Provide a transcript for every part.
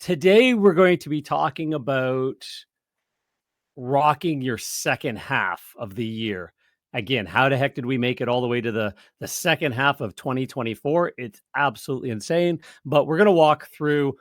Today, we're going to be talking about rocking your second half of the year. Again, how the heck did we make it all the way to the second half of 2024? It's absolutely insane. But we're going to walk through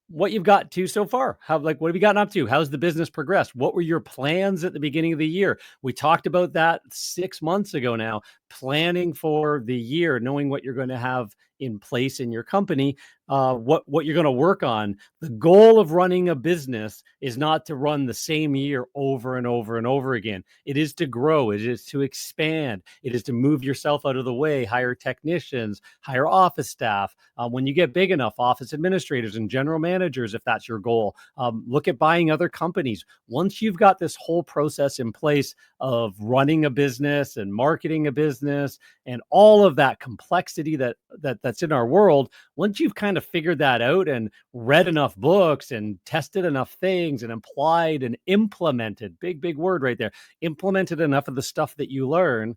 what you've got to so far. What have you gotten up to? How's the business progressed? What were your plans at the beginning of the year? We talked about that 6 months ago now, planning for the year, knowing what you're going to have in place in your company, what you're going to work on. The goal of running a business is not to run the same year over and over and over again. It is to grow. It is to expand. It is to move yourself out of the way, hire technicians, hire office staff. When you get big enough, office administrators and general managers, if that's your goal. Look at buying other companies. Once you've got this whole process in place of running a business and marketing a business and all of that complexity that's in our world, once you've kind of figured that out and read enough books and tested enough things and applied and implemented, big word right there, implemented enough of the stuff that you learn,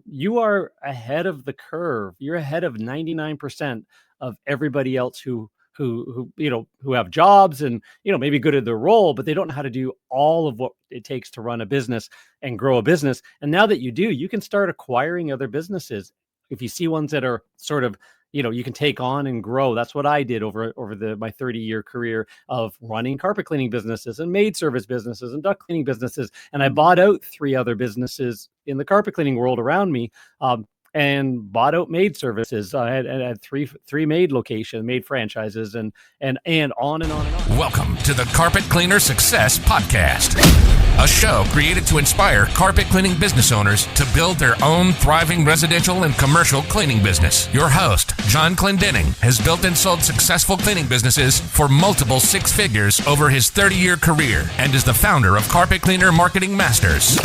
you are ahead of the curve. You're ahead of 99% of everybody else who have jobs and maybe good at their role, but they don't know how to do all of what it takes to run a business and grow a business. And now that you do, you can start acquiring other businesses. If you see ones that are sort of you can take on and grow. That's what I did over my 30-year career of running carpet cleaning businesses and maid service businesses and duct cleaning businesses. And I bought out 3 other businesses in the carpet cleaning world around me. And bought out maid services. I had three maid franchises, and on and on and on. Welcome to the Carpet Cleaner Success Podcast, a show created to inspire carpet cleaning business owners to build their own thriving residential and commercial cleaning business. Your host, John Clendenning, has built and sold successful cleaning businesses for multiple 6 figures over his 30-year career and is the founder of Carpet Cleaner Marketing Masters,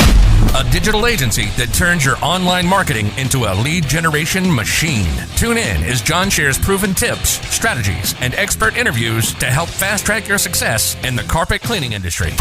a digital agency that turns your online marketing into a lead generation machine. Tune in as John shares proven tips, strategies, and expert interviews to help fast-track your success in the carpet cleaning industry.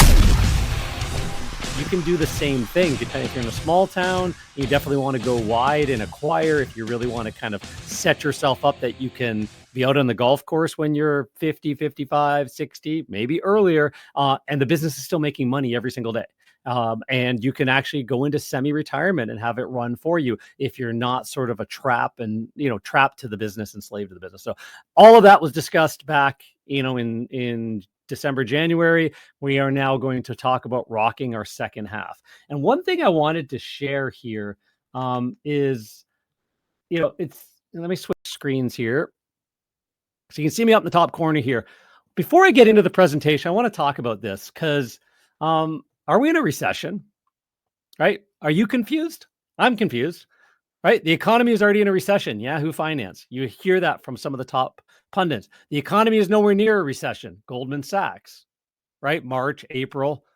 You can do the same thing. If you're in a small town, you definitely want to go wide and acquire. If you really want to kind of set yourself up that you can be out on the golf course when you're 50, 55, 60, maybe earlier, and the business is still making money every single day. And you can actually go into semi-retirement and have it run for you if you're not sort of a trapped to the business and slave to the business. So all of that was discussed back, in December, January. We are now going to talk about rocking our second half. And one thing I wanted to share here is, let me switch screens here. So you can see me up in the top corner here. Before I get into the presentation, I want to talk about this because are we in a recession? Right? Are you confused? I'm confused. Right? The economy is already in a recession. Yahoo Finance. You hear that from some of the top pundits. The economy is nowhere near a recession. Goldman Sachs. Right? March, April.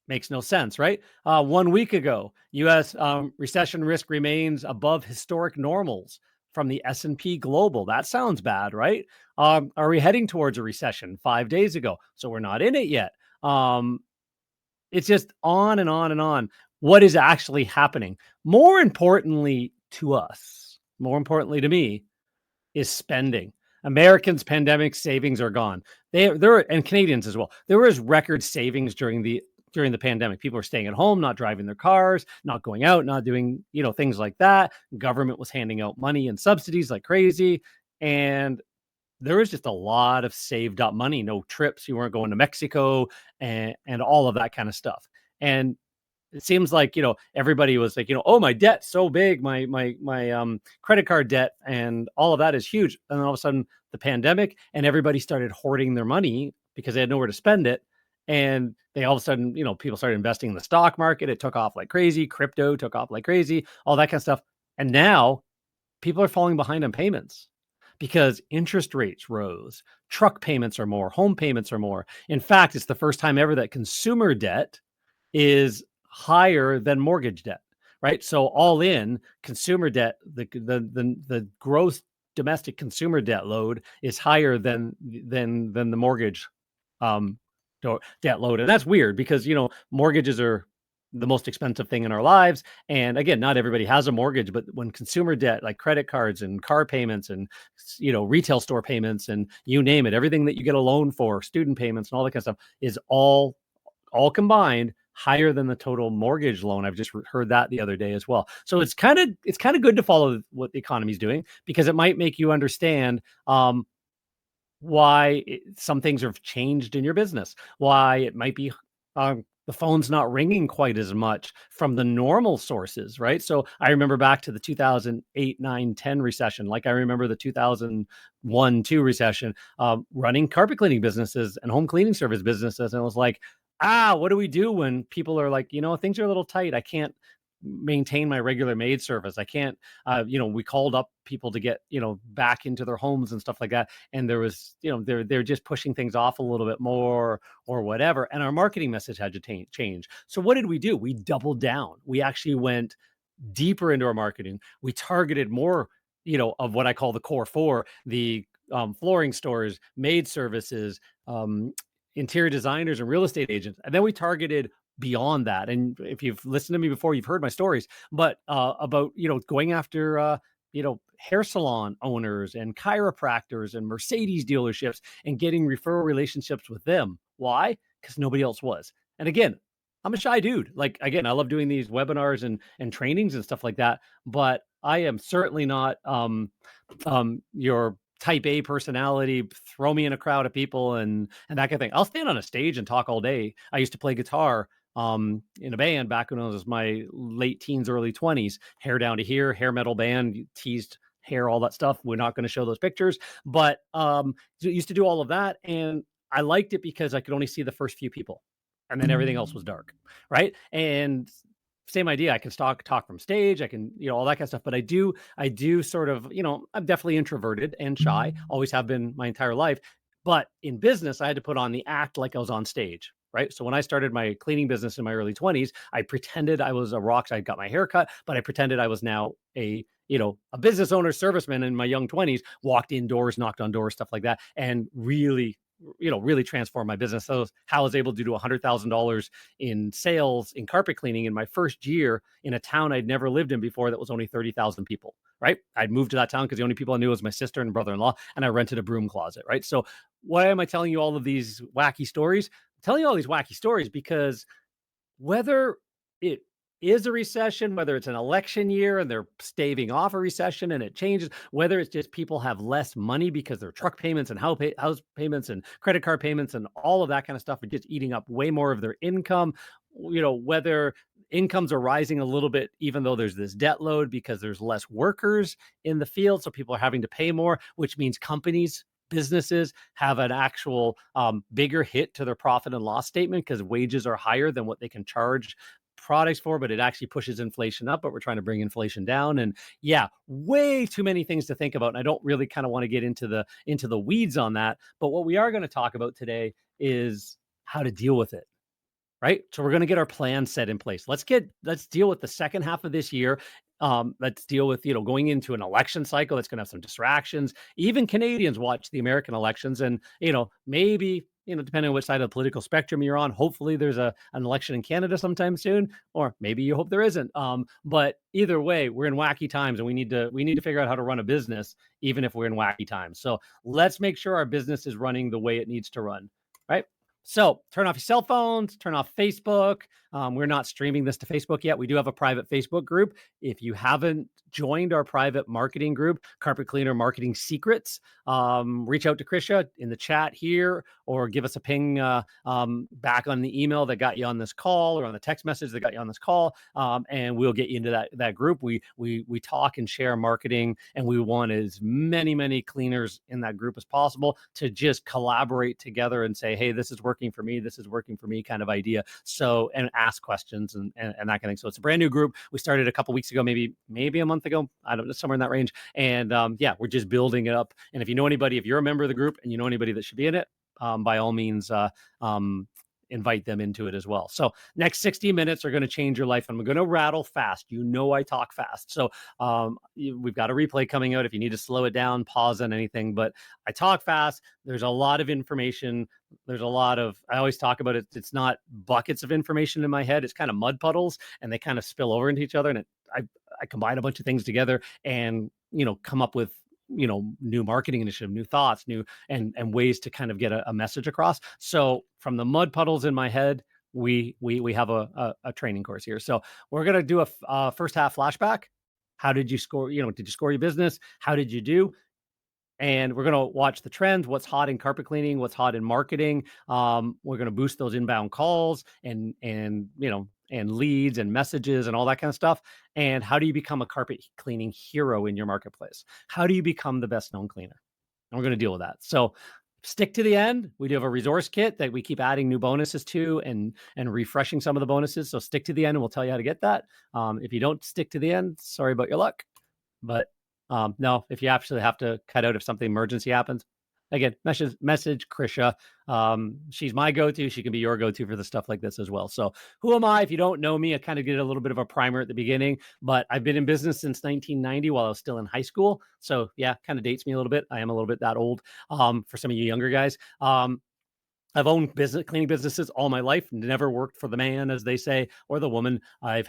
Makes no sense, right? 1 week ago, U.S. Recession risk remains above historic normals from the S&P Global. That sounds bad, right? Are we heading towards a recession? 5 days ago. So we're not in it yet. It's just on and on and on. What is actually happening? More importantly to us, more importantly to me, is spending. Americans' pandemic savings are gone. And Canadians as well. There was record savings during the pandemic. People were staying at home, not driving their cars, not going out, not doing, things like that. Government was handing out money and subsidies like crazy. And there was just a lot of saved up money, no trips. You weren't going to Mexico and all of that kind of stuff. And it seems like, everybody was like, oh, my debt's so big, my credit card debt and all of that is huge. And then all of a sudden the pandemic and everybody started hoarding their money because they had nowhere to spend it. And they all of a sudden, people started investing in the stock market. It took off like crazy. Crypto took off like crazy, all that kind of stuff. And now people are falling behind on payments because interest rates rose. Truck payments are more. Home payments are more. In fact, it's the first time ever that consumer debt is higher than mortgage debt, right? So all in, consumer debt, the gross domestic consumer debt load is higher than the mortgage debt load. And that's weird because, mortgages are the most expensive thing in our lives. And again, not everybody has a mortgage, but when consumer debt like credit cards and car payments and retail store payments and you name it, everything that you get a loan for, student payments and all that kind of stuff is all combined higher than the total mortgage loan. I've just heard that the other day as well. So it's kind of good to follow what the economy is doing, because it might make you understand why some things have changed in your business, why it might be the phone's not ringing quite as much from the normal sources, right? So I remember back to the 2008, 9, 10 recession. Like I remember the 2001, 2 recession, running carpet cleaning businesses and home cleaning service businesses. And it was like, what do we do when people are like, things are a little tight. I can't maintain my regular maid service. I can't, we called up people to get, back into their homes and stuff like that. And there was, they're just pushing things off a little bit more or whatever. And our marketing message had to change. So what did we do? We doubled down. We actually went deeper into our marketing. We targeted more, of what I call the core four, the flooring stores, maid services, interior designers and real estate agents. And then we targeted beyond that. And if you've listened to me before, you've heard my stories, but about, going after, hair salon owners and chiropractors and Mercedes dealerships and getting referral relationships with them. Why? Because nobody else was. And again, I'm a shy dude. Like, again, I love doing these webinars and trainings and stuff like that, but I am certainly not your type A personality, throw me in a crowd of people and that kind of thing. I'll stand on a stage and talk all day. I used to play guitar in a band back when I was my late teens, early 20s, hair down to here, hair metal band, teased hair, all that stuff. We're not going to show those pictures, but used to do all of that. And I liked it because I could only see the first few people and then everything else was dark. Right. And same idea. I can talk from stage. I can, all that kind of stuff. But I do sort of, I'm definitely introverted and shy, always have been my entire life. But in business, I had to put on the act like I was on stage. Right. So when I started my cleaning business in my early 20s, I pretended I was a rock star. I got my hair cut, but I pretended I was now a business owner, serviceman in my young 20s, walked indoors, knocked on doors, stuff like that, and really transformed my business. So how I was able to do $100,000 in sales in carpet cleaning in my first year in a town I'd never lived in before that was only 30,000 people, right? I'd moved to that town because the only people I knew was my sister and brother-in-law, and I rented a broom closet, right? So why am I telling you all of these wacky stories? I'm telling you all these wacky stories because whether it is a recession, whether it's an election year and they're staving off a recession and it changes, whether it's just people have less money because their truck payments and house payments and credit card payments and all of that kind of stuff are just eating up way more of their income, whether incomes are rising a little bit, even though there's this debt load because there's less workers in the field. So people are having to pay more, which means businesses have an actual bigger hit to their profit and loss statement because wages are higher than what they can charge products for, but it actually pushes inflation up, but we're trying to bring inflation down. And yeah, way too many things to think about. And I don't really kind of want to get into the weeds on that. But what we are going to talk about today is how to deal with it. Right. So we're going to get our plan set in place. Let's deal with the second half of this year. Let's deal with, going into an election cycle that's going to have some distractions. Even Canadians watch the American elections and, maybe, depending on which side of the political spectrum you're on, hopefully there's an election in Canada sometime soon, or maybe you hope there isn't. But either way, we're in wacky times and we need to figure out how to run a business, even if we're in wacky times. So let's make sure our business is running the way it needs to run. Right. So turn off your cell phones, turn off Facebook. We're not streaming this to Facebook yet. We do have a private Facebook group. If you haven't joined our private marketing group, Carpet Cleaner Marketing Secrets, reach out to Krisha in the chat here or give us a ping back on the email that got you on this call or on the text message that got you on this call, and we'll get you into that group. We talk and share marketing, and we want as many cleaners in that group as possible to just collaborate together and say, hey, this is working for me, this is working for me kind of idea. So, and ask questions and that kind of thing. So it's a brand new group. We started a couple weeks ago, maybe a month ago. I don't know, somewhere in that range. And we're just building it up. And if you know anybody, if you're a member of the group and you know anybody that should be in it, by all means, invite them into it as well. So next 60 minutes are going to change your life. I'm going to rattle fast. I talk fast. So we've got a replay coming out. If you need to slow it down, pause on anything, but I talk fast. There's a lot of information. I always talk about it. It's not buckets of information in my head. It's kind of mud puddles, and they kind of spill over into each other. And I combine a bunch of things together and, come up with, new marketing initiative, new thoughts, and ways to kind of get a message across. So from the mud puddles in my head, we have a training course here. So we're going to do a first half flashback. How did you score? Did you score your business? How did you do? And we're going to watch the trends, what's hot in carpet cleaning, what's hot in marketing. We're going to boost those inbound calls and leads and messages and all that kind of stuff. And how do you become a carpet cleaning hero in your marketplace? How do you become the best known cleaner? And we're going to deal with that. So stick to the end. We do have a resource kit that we keep adding new bonuses to and refreshing some of the bonuses. So stick to the end and we'll tell you how to get that. If you don't stick to the end, sorry about your luck. But no, if you actually have to cut out if something emergency happens, again, message Krisha. She's my go-to. She can be your go-to for the stuff like this as well. So who am I? If you don't know me, I kind of get a little bit of a primer at the beginning, but I've been in business since 1990 while I was still in high school. So yeah, kind of dates me a little bit. I am a little bit that old for some of you younger guys. I've owned cleaning businesses all my life, never worked for the man, as they say, or the woman. I've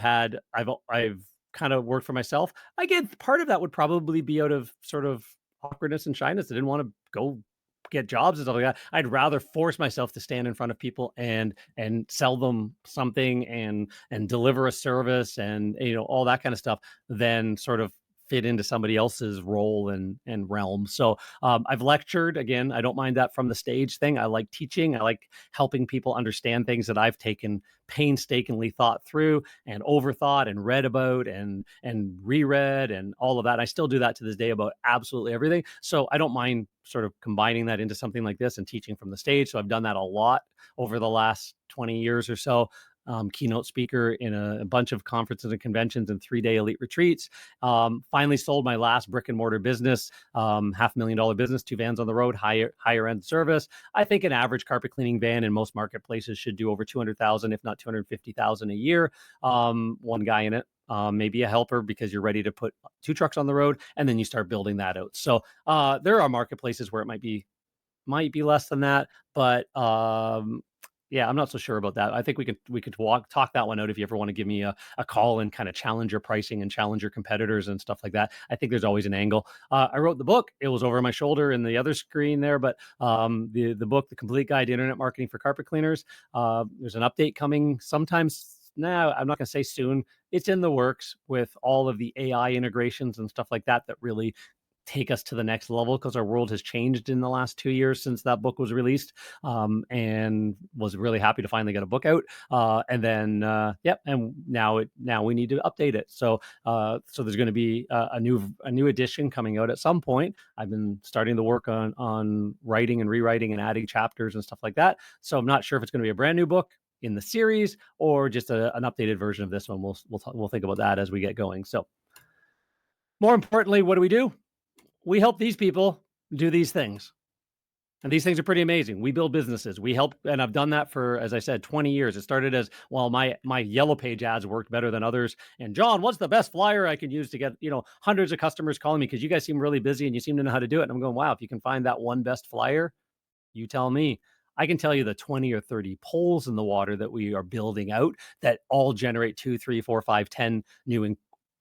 kind of worked for myself. Again, part of that would probably be out of sort of awkwardness and shyness. I didn't want to go get jobs and stuff like that. I'd rather force myself to stand in front of people and sell them something and deliver a service and all that kind of stuff than sort of fit into somebody else's role and realm. So I've lectured. Again, I don't mind that from the stage thing. I like teaching. I like helping people understand things that I've taken painstakingly thought through and overthought and read about and reread and all of that. I still do that to this day about absolutely everything. So I don't mind sort of combining that into something like this and teaching from the stage. So I've done that a lot over the last 20 years or so. Keynote speaker in a bunch of conferences and conventions and 3-day elite retreats. Finally sold my last brick and mortar business, $500,000 business, 2 vans on the road, higher end service. I think an average carpet cleaning van in most marketplaces should do over 200,000, if not 250,000 a year. One guy in it. Maybe a helper because you're ready to put 2 trucks on the road, and then you start building that out. So there are marketplaces where it might be less than that, but yeah, I'm not so sure about that. I think we could talk that one out if you ever want to give me a call and kind of challenge your pricing and challenge your competitors and stuff like that. I think there's always an angle. I wrote the book. It was over my shoulder in the other screen there, but the book, The Complete Guide to Internet Marketing for Carpet Cleaners, there's an update coming sometimes. Now, I'm not going to say soon. It's in the works with all of the AI integrations and stuff like that really take us to the next level, because our world has changed in the last 2 years since that book was released, and was really happy to finally get a book out. And now we need to update it. So there's going to be a new edition coming out at some point. I've been starting to work on writing and rewriting and adding chapters and stuff like that. So I'm not sure if it's going to be a brand new book in the series or just an updated version of this one. We'll think about that as we get going. So more importantly, what do? We help these people do these things. And these things are pretty amazing. We build businesses. We help, and I've done that for, as I said, 20 years. It started as, well, my Yellow Page ads worked better than others. And John, what's the best flyer I can use to get, hundreds of customers calling me because you guys seem really busy and you seem to know how to do it. And I'm going, wow, if you can find that one best flyer, you tell me. I can tell you the 20 or 30 poles in the water that we are building out that all generate 2, 3, 4, 5, 10 new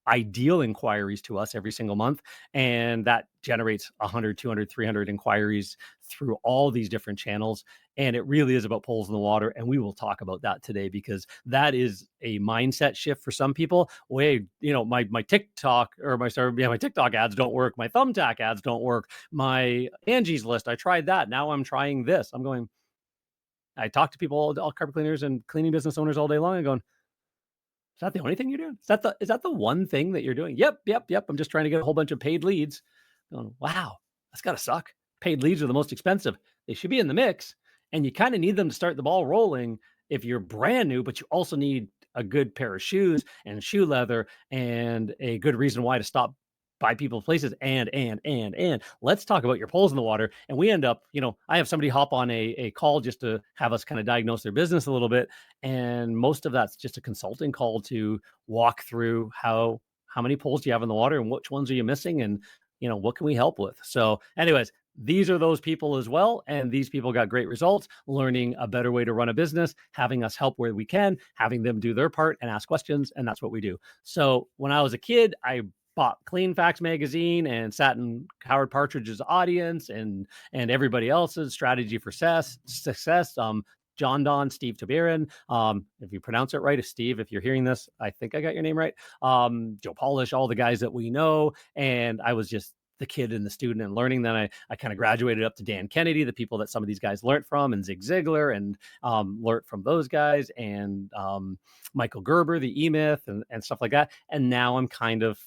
ideal inquiries to us every single month. And that generates 100, 200, 300 inquiries through all these different channels. And it really is about poles in the water. And we will talk about that today, because that is a mindset shift for some people. Wait, my TikTok my TikTok ads don't work. My Thumbtack ads don't work. My Angie's List, I tried that. Now I'm trying this. I talk to people, all carpet cleaners and cleaning business owners all day long, and going, is that the only thing you're doing? Is that the one thing that you're doing? Yep. I'm just trying to get a whole bunch of paid leads. Going, wow, that's got to suck. Paid leads are the most expensive. They should be in the mix. And you kind of need them to start the ball rolling if you're brand new, but you also need a good pair of shoes and shoe leather and a good reason why to stop buy people's places, and let's talk about your poles in the water. And we end up, I have somebody hop on a call just to have us kind of diagnose their business a little bit. And most of that's just a consulting call to walk through how many poles do you have in the water and which ones are you missing, and what can we help with. So anyways, these are those people as well. And these people got great results, learning a better way to run a business, having us help where we can, having them do their part and ask questions. And that's what we do. So when I was a kid, I bought Clean Facts magazine and sat in Howard Partridge's audience and everybody else's strategy for success. John Don, Steve Tabirin. If you pronounce it right, if you're hearing this, I think I got your name right. Joe Polish, all the guys that we know. And I was just the kid and the student and learning. Then I kind of graduated up to Dan Kennedy, the people that some of these guys learned from, and Zig Ziglar, and learned from those guys, and Michael Gerber, the E-Myth, and stuff like that. And now I'm kind of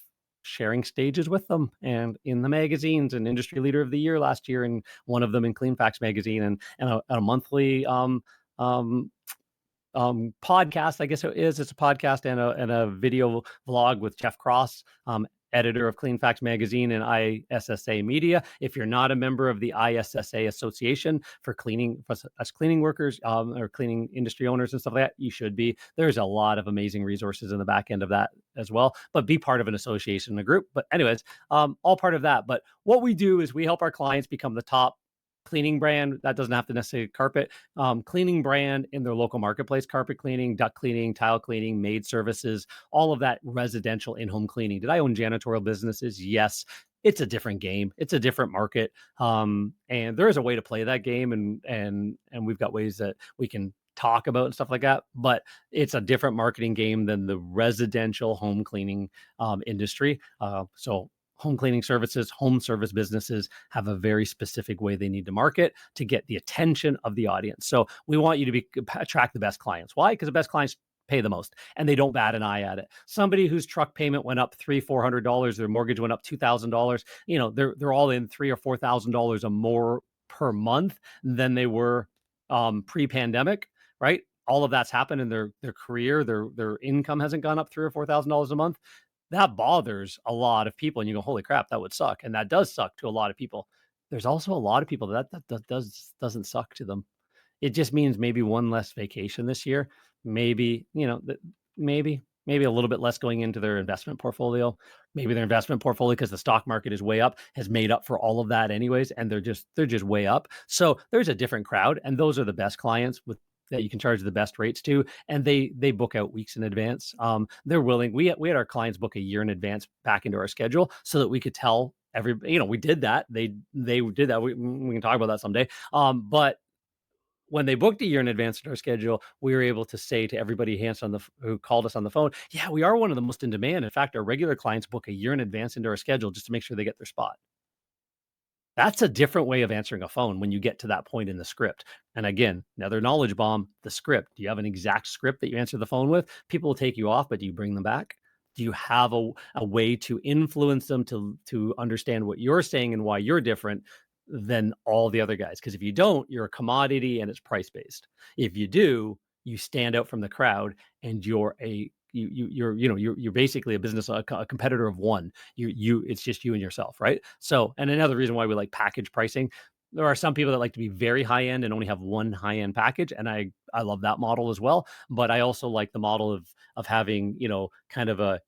sharing stages with them and in the magazines, and Industry Leader of the Year last year, and one of them in Clean Facts magazine, and a monthly podcast, I guess it is. It's a podcast and a video vlog with Jeff Cross, editor of Clean Facts magazine and ISSA Media. If you're not a member of the ISSA Association for us cleaning workers, or cleaning industry owners and stuff like that, you should be. There's a lot of amazing resources in the back end of that as well, but be part of an association, a group. But anyways, all part of that. But what we do is we help our clients become the top cleaning brand. That doesn't have to necessarily carpet, cleaning brand in their local marketplace: carpet cleaning, duct cleaning, tile cleaning, maid services, all of that residential in-home cleaning. Did I own janitorial businesses? Yes. It's a different game. It's a different market. And there is a way to play that game, and we've got ways that we can talk about and stuff like that, but it's a different marketing game than the residential home cleaning industry. So home cleaning services, home service businesses have a very specific way they need to market to get the attention of the audience. So we want you to attract the best clients. Why? Because the best clients pay the most, and they don't bat an eye at it. Somebody whose truck payment went up $300-400, their mortgage went up $2,000. They're all in $3,000 or $4,000 or more per month than they were pre-pandemic, right? All of that's happened in their career. Their income hasn't gone up $3,000 or $4,000 a month. That bothers a lot of people, and you go, holy crap, that would suck. And that does suck to a lot of people. There's also a lot of people that doesn't suck to them. It just means maybe one less vacation this year, maybe, maybe a little bit less going into their investment portfolio. Maybe their investment portfolio, because the stock market is way up, has made up for all of that anyways, and they're just way up. So there's a different crowd, and those are the best clients that you can charge the best rates to, and they book out weeks in advance. They're willing. We had our clients book a year in advance back into our schedule so that we could tell we did that. They did that. We can talk about that someday. But when they booked a year in advance into our schedule, we were able to say to everybody who called us on the phone, yeah, we are one of the most in demand. In fact, our regular clients book a year in advance into our schedule just to make sure they get their spot. That's a different way of answering a phone when you get to that point in the script. And again, another knowledge bomb, the script. Do you have an exact script that you answer the phone with? People will take you off, but do you bring them back? Do you have a way to influence them to understand what you're saying and why you're different than all the other guys? Because if you don't, you're a commodity and it's price-based. If you do, you stand out from the crowd, and you're basically a business, a competitor of one. It's just you and yourself, right? So, and another reason why we like package pricing, there are some people that like to be very high end and only have one high end package, and I love that model as well. But I also like the model of having kind of a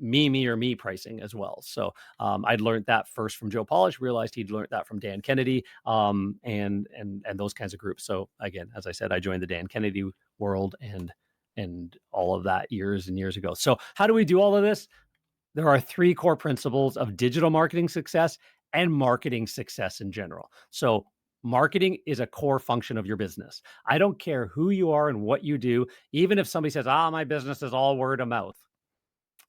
me pricing as well. So I'd learned that first from Joe Polish, realized he'd learned that from Dan Kennedy, and those kinds of groups. So again, as I said, I joined the Dan Kennedy world and all of that years and years ago. So how do we do all of this? There are 3 core principles of digital marketing success and marketing success in general. So marketing is a core function of your business. I don't care who you are and what you do. Even if somebody says, my business is all word of mouth.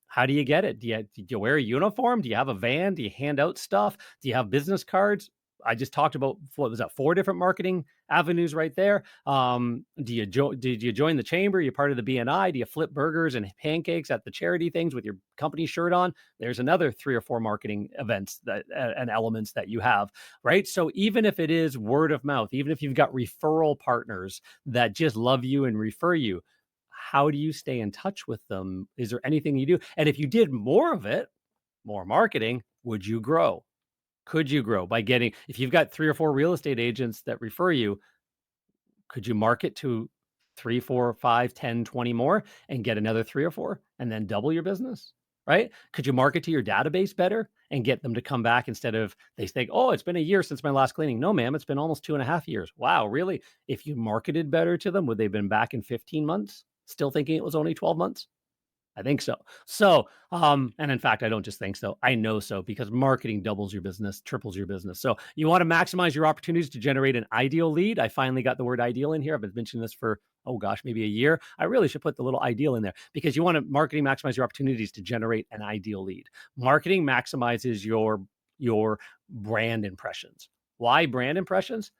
How do you get it? Do you wear a uniform? Do you have a van? Do you hand out stuff? Do you have business cards? I just talked about, what was that, 4 different marketing avenues right there. Did you join the chamber? You're part of the BNI? Do you flip burgers and pancakes at the charity things with your company shirt on? There's another 3 or 4 marketing events and elements that you have, right? So even if it is word of mouth, even if you've got referral partners that just love you and refer you, how do you stay in touch with them? Is there anything you do? And if you did more of it, more marketing, Would you grow? Could you grow by getting, if you've got 3 or 4 real estate agents that refer you, could you market to 3, 4, 5, 10, 20 more and get another 3 or 4 and then double your business? Right? Could you market to your database better and get them to come back instead of they think, oh, it's been a year since my last cleaning? No, ma'am, it's been almost 2.5 years. Wow, really? If you marketed better to them, would they have been back in 15 months? Still thinking it was only 12 months? I think so. So, and in fact, I don't just think so. I know so because marketing doubles your business, triples your business. So you want to maximize your opportunities to generate an ideal lead. I finally got the word ideal in here. I've been mentioning this for, oh gosh, maybe a year. I really should put the little ideal in there because you want to marketing maximize your opportunities to generate an ideal lead. Marketing maximizes your brand impressions. Why brand impressions?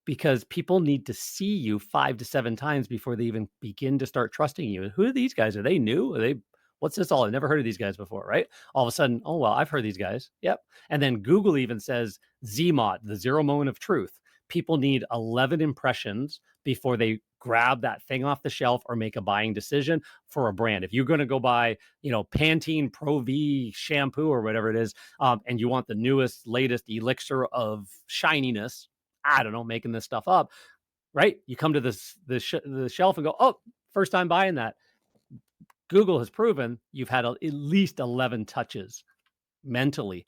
Because people need to see you 5 to 7 times before they even begin to start trusting you. Who are these guys? Are they new? Are they, what's this all? I've never heard of these guys before, right? All of a sudden, oh, well, I've heard these guys. Yep. And then Google even says ZMOT, the zero moment of truth. People need 11 impressions before they grab that thing off the shelf or make a buying decision for a brand. If you're going to go buy, Pantene Pro V shampoo or whatever it is, and you want the newest, latest elixir of shininess, I don't know, making this stuff up, right? You come to the shelf and go, oh, first time buying that. Google has proven you've had at least 11 touches mentally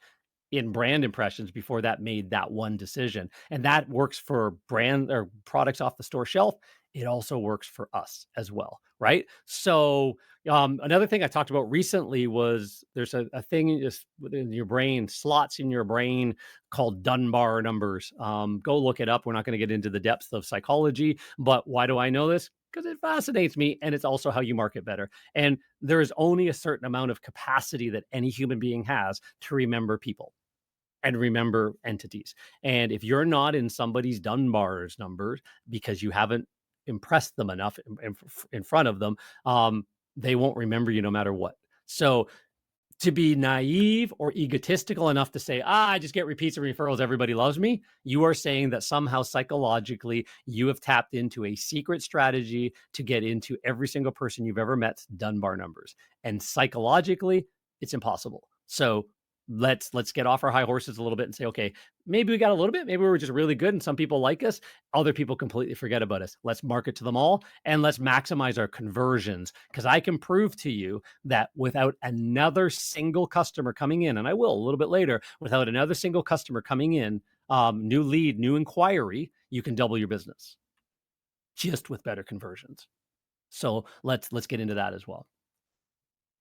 in brand impressions before that made that one decision. And that works for brand or products off the store shelf. It also works for us as well, right? So another thing I talked about recently was there's a thing just within your brain, slots in your brain called Dunbar numbers. Go look it up. We're not going to get into the depths of psychology, but why do I know this? Because it fascinates me, and it's also how you market better. And there is only a certain amount of capacity that any human being has to remember people and remember entities. And if you're not in somebody's Dunbar's numbers because you haven't impressed them enough in front of them, they won't remember you no matter what. So to be naive or egotistical enough to say, I just get repeats and referrals, everybody loves me, you are saying that somehow psychologically you have tapped into a secret strategy to get into every single person you've ever met's Dunbar numbers. And psychologically, it's impossible. So let's get off our high horses a little bit and say, okay, maybe we got a little bit, maybe we're just really good and some people like us, other people completely forget about us. Let's market to them all and let's maximize our conversions, because I can prove to you that without another single customer coming in, and I will a little bit later, without another single customer coming in, new lead, new inquiry, you can double your business just with better conversions. So let's get into that as well.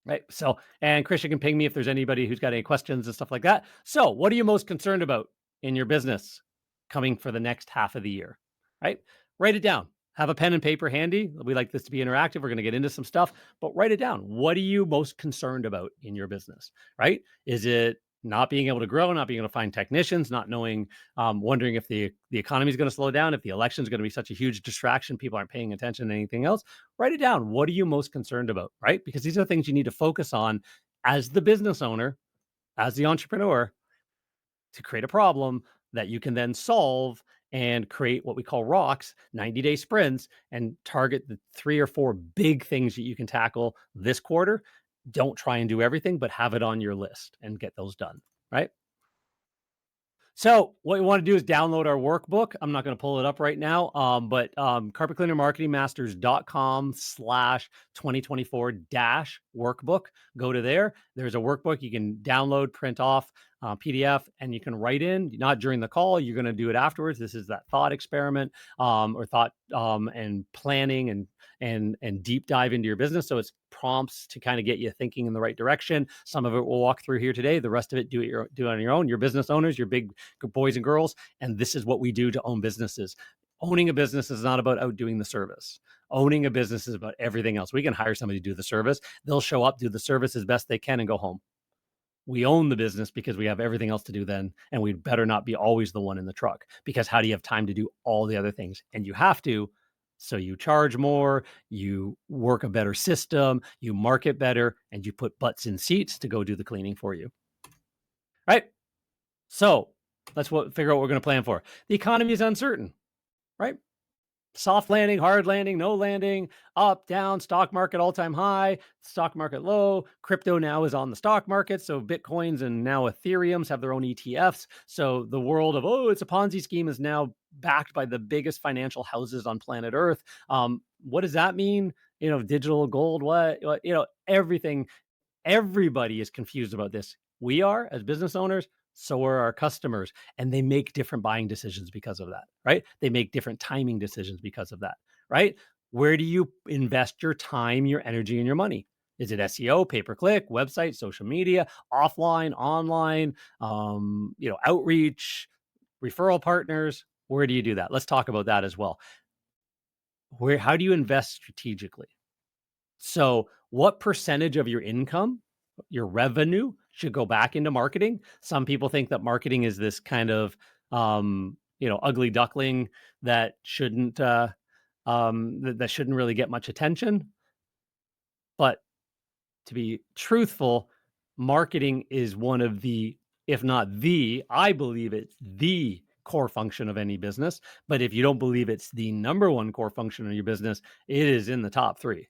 Right. So, and Christian can ping me if there's anybody who's got any questions and stuff like that. So, what are you most concerned about in your business coming for the next half of the year? Right. Write it down. Have a pen and paper handy. We like this to be interactive. We're going to get into some stuff, but write it down. What are you most concerned about in your business? Right. Is it not being able to grow, not being able to find technicians, not knowing, wondering if the economy is going to slow down, if the election is going to be such a huge distraction, people aren't paying attention to anything else? Write it down. What are you most concerned about, right? Because these are things you need to focus on as the business owner, as the entrepreneur, to create a problem that you can then solve and create what we call rocks, 90-day sprints, and target the 3 or 4 big things that you can tackle this quarter. Don't try and do everything, but have it on your list and get those done, right? So what you want to do is download our workbook. I'm not going to pull it up right now, but carpetcleanermarketingmasters.com/2024-workbook. Go to there. There's a workbook you can download, print off, PDF, and you can write in, not during the call. You're going to do it afterwards. This is that thought experiment, or thought and planning and deep dive into your business. So it's prompts to kind of get you thinking in the right direction. Some of it we'll walk through here today. The rest of it, do it on your own. Your business owners, your big boys and girls. And this is what we do to own businesses. Owning a business is not about outdoing the service. Owning a business is about everything else. We can hire somebody to do the service. They'll show up, do the service as best they can, and go home. We own the business because we have everything else to do then, and we better not be always the one in the truck, because how do you have time to do all the other things? And you have to. So you charge more, you work a better system, you market better, and you put butts in seats to go do the cleaning for you. Right? So let's figure out what we're going to plan for. The economy is uncertain, right? soft landing, hard landing, no landing, up, down, stock market all-time high, stock market low. Crypto now is on the stock market. So Bitcoins and now Ethereums have their own ETFs. So the world of, it's a Ponzi scheme is now backed by the biggest financial houses on planet Earth. What does that mean? Digital gold, what, everything. Everybody is confused about this. We are as business owners, so are our customers, and they make different buying decisions because of that, right? They make different timing decisions because of that, right? Where do you invest your time, your energy, and your money? Is it SEO, pay-per-click, website, social media, offline, online, outreach, referral partners? Where do you do that? Let's talk about that as well. How do you invest strategically? So, what percentage of your income, your revenue, should go back into marketing? Some people think that marketing is this kind of, ugly duckling that shouldn't that shouldn't really get much attention. But to be truthful, marketing is one of the, if not the, I believe it's the core function of any business. But if you don't believe it's the number one core function of your business, it is in the top three.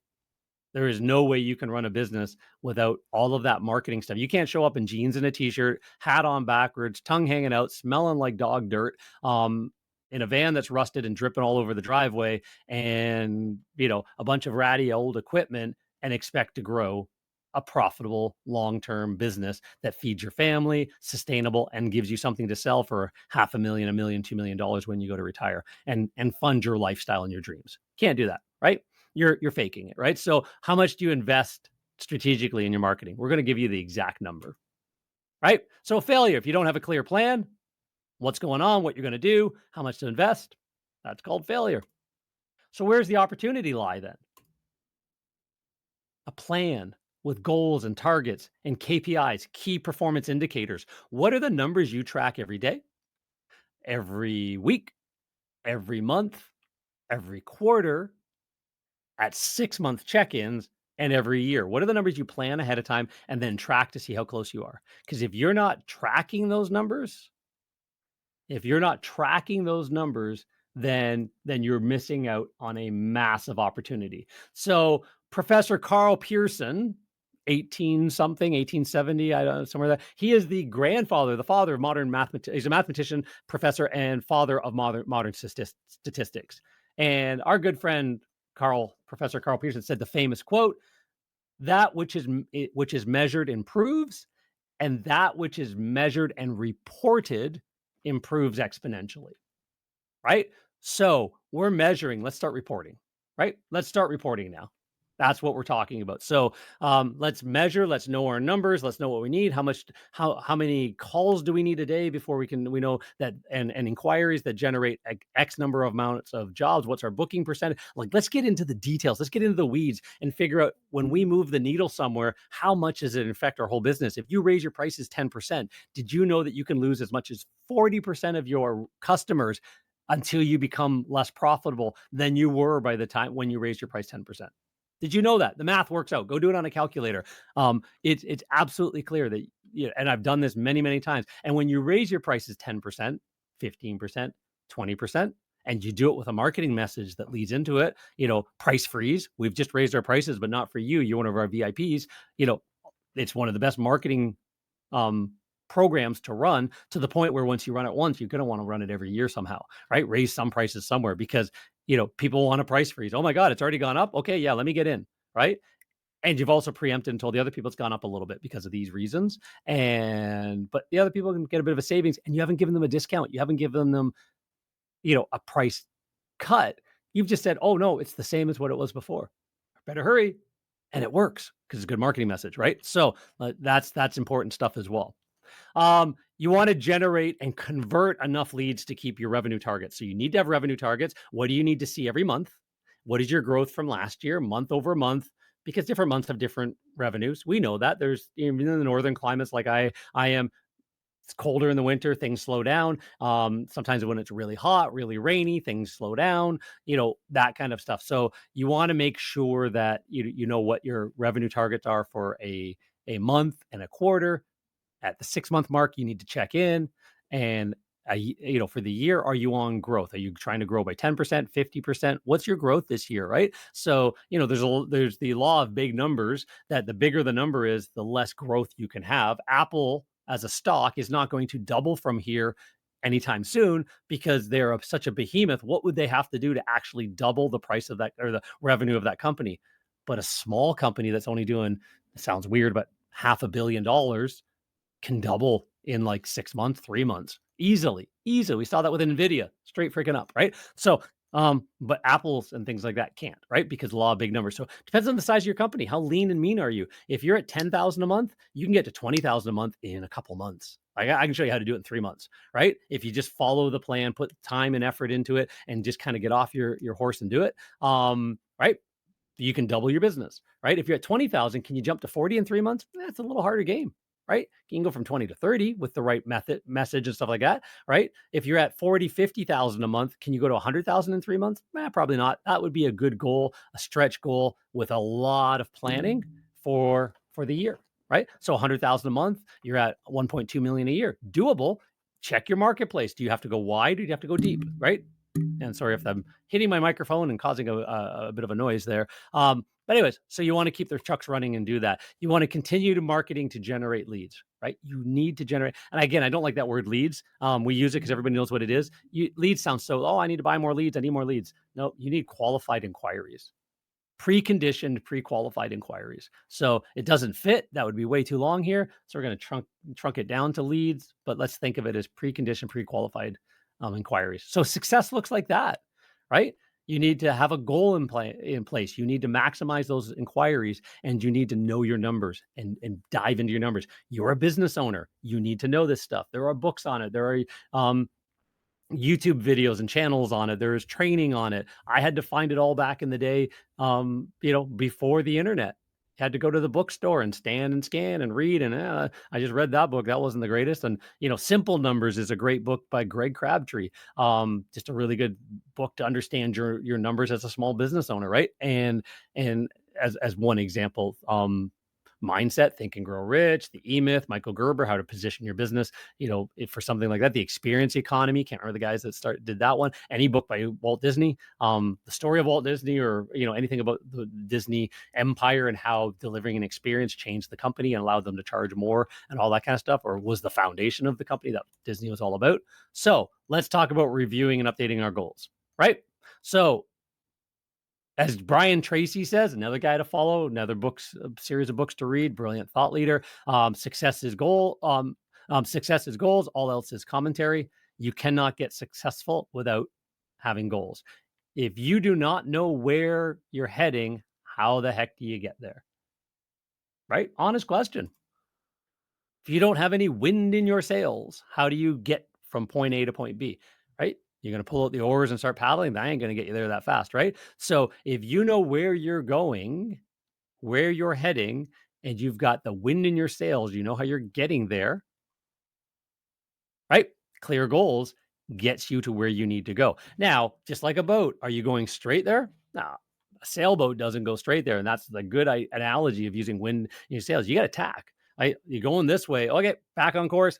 There is no way you can run a business without all of that marketing stuff. You can't show up in jeans and a t-shirt, hat on backwards, tongue hanging out, smelling like dog dirt, in a van that's rusted and dripping all over the driveway, and a bunch of ratty old equipment, and expect to grow a profitable long-term business that feeds your family, sustainable, and gives you something to sell for $500,000, $1 million, $2 million when you go to retire, and fund your lifestyle and your dreams. Can't do that, right? You're faking it, right? So how much do you invest strategically in your marketing? We're going to give you the exact number, right? So failure, if you don't have a clear plan, what's going on, what you're going to do, how much to invest, that's called failure. So where's the opportunity lie then? A plan with goals and targets and KPIs, key performance indicators. What are the numbers you track every day, every week, every month, every quarter, at 6-month check-ins, and every year? What are the numbers you plan ahead of time and then track to see how close you are? Because if you're not tracking those numbers, then you're missing out on a massive opportunity. So Professor Carl Pearson, 1870, I don't know, somewhere that he is the father of modern mathematics. He's a mathematician, professor, and father of modern statistics. And our good friend Professor Carl Pearson said the famous quote, "That which is measured improves, and that which is measured and reported improves exponentially." Right? So we're measuring. Let's start reporting. Right? Let's start reporting now. That's what we're talking about. So let's measure. Let's know our numbers. Let's know what we need. How many calls do we need a day before we know that, and inquiries that generate X number of amounts of jobs. What's our booking percentage? Like, let's get into the details. Let's get into the weeds and figure out, when we move the needle somewhere, how much does it affect our whole business? If you raise your prices 10%, did you know that you can lose as much as 40% of your customers until you become less profitable than you were by the time when you raise your price 10%? Did you know that? The math works out. Go do it on a calculator. It's absolutely clear that, and I've done this many, many times. And when you raise your prices 10%, 15%, 20%, and you do it with a marketing message that leads into it, price freeze. We've just raised our prices, but not for you. You're one of our VIPs. It's one of the best marketing programs to run, to the point where once you run it once, you're going to want to run it every year somehow, right? Raise some prices somewhere, because people want a price freeze. Oh my God, it's already gone up. Okay, yeah, let me get in, right? And you've also preempted and told the other people it's gone up a little bit because of these reasons. But the other people can get a bit of a savings, and you haven't given them a discount. You haven't given them, a price cut. You've just said, oh no, it's the same as what it was before. Better hurry. And it works because it's a good marketing message, right? So that's important stuff as well. You want to generate and convert enough leads to keep your revenue targets. So you need to have revenue targets. What do you need to see every month? What is your growth from last year, month over month? Because different months have different revenues. We know that. There's, in the northern climates like I am, it's colder in the winter, things slow down. Sometimes when it's really hot, really rainy, things slow down, that kind of stuff. So you want to make sure that you know what your revenue targets are for a month and a quarter. At the 6-month mark, you need to check in. And for the year, are you on growth? Are you trying to grow by 10%, 50%? What's your growth this year, right? So, there's the law of big numbers, that the bigger the number is, the less growth you can have. Apple as a stock is not going to double from here anytime soon, because they're such a behemoth. What would they have to do to actually double the price of that, or the revenue of that company? But a small company that's only doing, it sounds weird, but $500 million can double in like 6 months, 3 months, easily. We saw that with Nvidia, straight freaking up, right? So, but Apples and things like that can't, right? Because law of big numbers. So it depends on the size of your company. How lean and mean are you? If you're at 10,000 a month, you can get to 20,000 a month in a couple months. I can show you how to do it in 3 months, right? If you just follow the plan, put time and effort into it, and just kind of get off your horse and do it, right? You can double your business, right? If you're at 20,000, can you jump to 40 in 3 months? That's a little harder game, right? You can go from 20 to 30 with the right message and stuff like that, right? If you're at 40, 50,000 a month, can you go to 100,000 in 3 months? Probably not. That would be a good goal, a stretch goal with a lot of planning for the year, right? So 100,000 a month, you're at 1.2 million a year. Doable. Check your marketplace. Do you have to go wide, or do you have to go deep, right? And sorry if I'm hitting my microphone and causing a bit of a noise there. But anyways, so you want to keep their trucks running and do that. You want to continue to marketing to generate leads, right? You need to generate. And again, I don't like that word leads. We use it because everybody knows what it is. Leads sounds so, I need to buy more leads. I need more leads. No, you need qualified inquiries. Preconditioned, pre-qualified inquiries. So it doesn't fit. That would be way too long here. So we're going to trunk it down to leads, but let's think of it as preconditioned, pre-qualified inquiries. So success looks like that, right? You need to have a goal in place. You need to maximize those inquiries, and you need to know your numbers and dive into your numbers. You're a business owner. You need to know this stuff. There are books on it. There are YouTube videos and channels on it. There's training on it. I had to find it all back in the day, before the internet. Had to go to the bookstore and stand and scan and read. And I just read that book. That wasn't the greatest. And, Simple Numbers is a great book by Greg Crabtree. Just a really good book to understand your numbers as a small business owner, right? And as one example, Mindset, Think and Grow Rich, the E-Myth, Michael Gerber, How to Position Your Business, for something like that. The Experience Economy, can't remember the guys that did that one. Any book by Walt Disney, the story of Walt Disney, or anything about the Disney empire and how delivering an experience changed the company and allowed them to charge more and all that kind of stuff, or was the foundation of the company that Disney was all about. So let's talk about reviewing and updating our goals, right? So, as Brian Tracy says, another guy to follow, another series of books to read, brilliant thought leader. Success is goal. Success is goals. All else is commentary. You cannot get successful without having goals. If you do not know where you're heading, how the heck do you get there? Right? Honest question. If you don't have any wind in your sails, how do you get from point A to point B? Right? You're going to pull out the oars and start paddling. That ain't going to get you there that fast, right? So if you know where you're going, where you're heading, and you've got the wind in your sails, you know how you're getting there, right? Clear goals gets you to where you need to go. Now, just like a boat, are you going straight there? No, a sailboat doesn't go straight there. And that's the good analogy of using wind in your sails. You got to tack. You're going this way. Okay, back on course.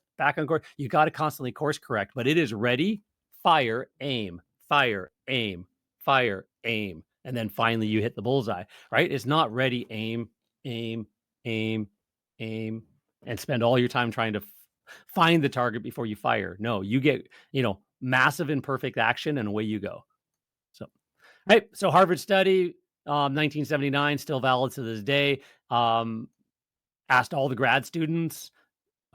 You got to constantly course correct, but it is ready, fire, aim, fire, aim, fire, aim. And then finally you hit the bullseye, right? It's not ready, aim, aim, aim, aim, and spend all your time trying to find the target before you fire. No, you get, massive imperfect action and away you go. So, right. So Harvard study, 1979, still valid to this day. Asked all the grad students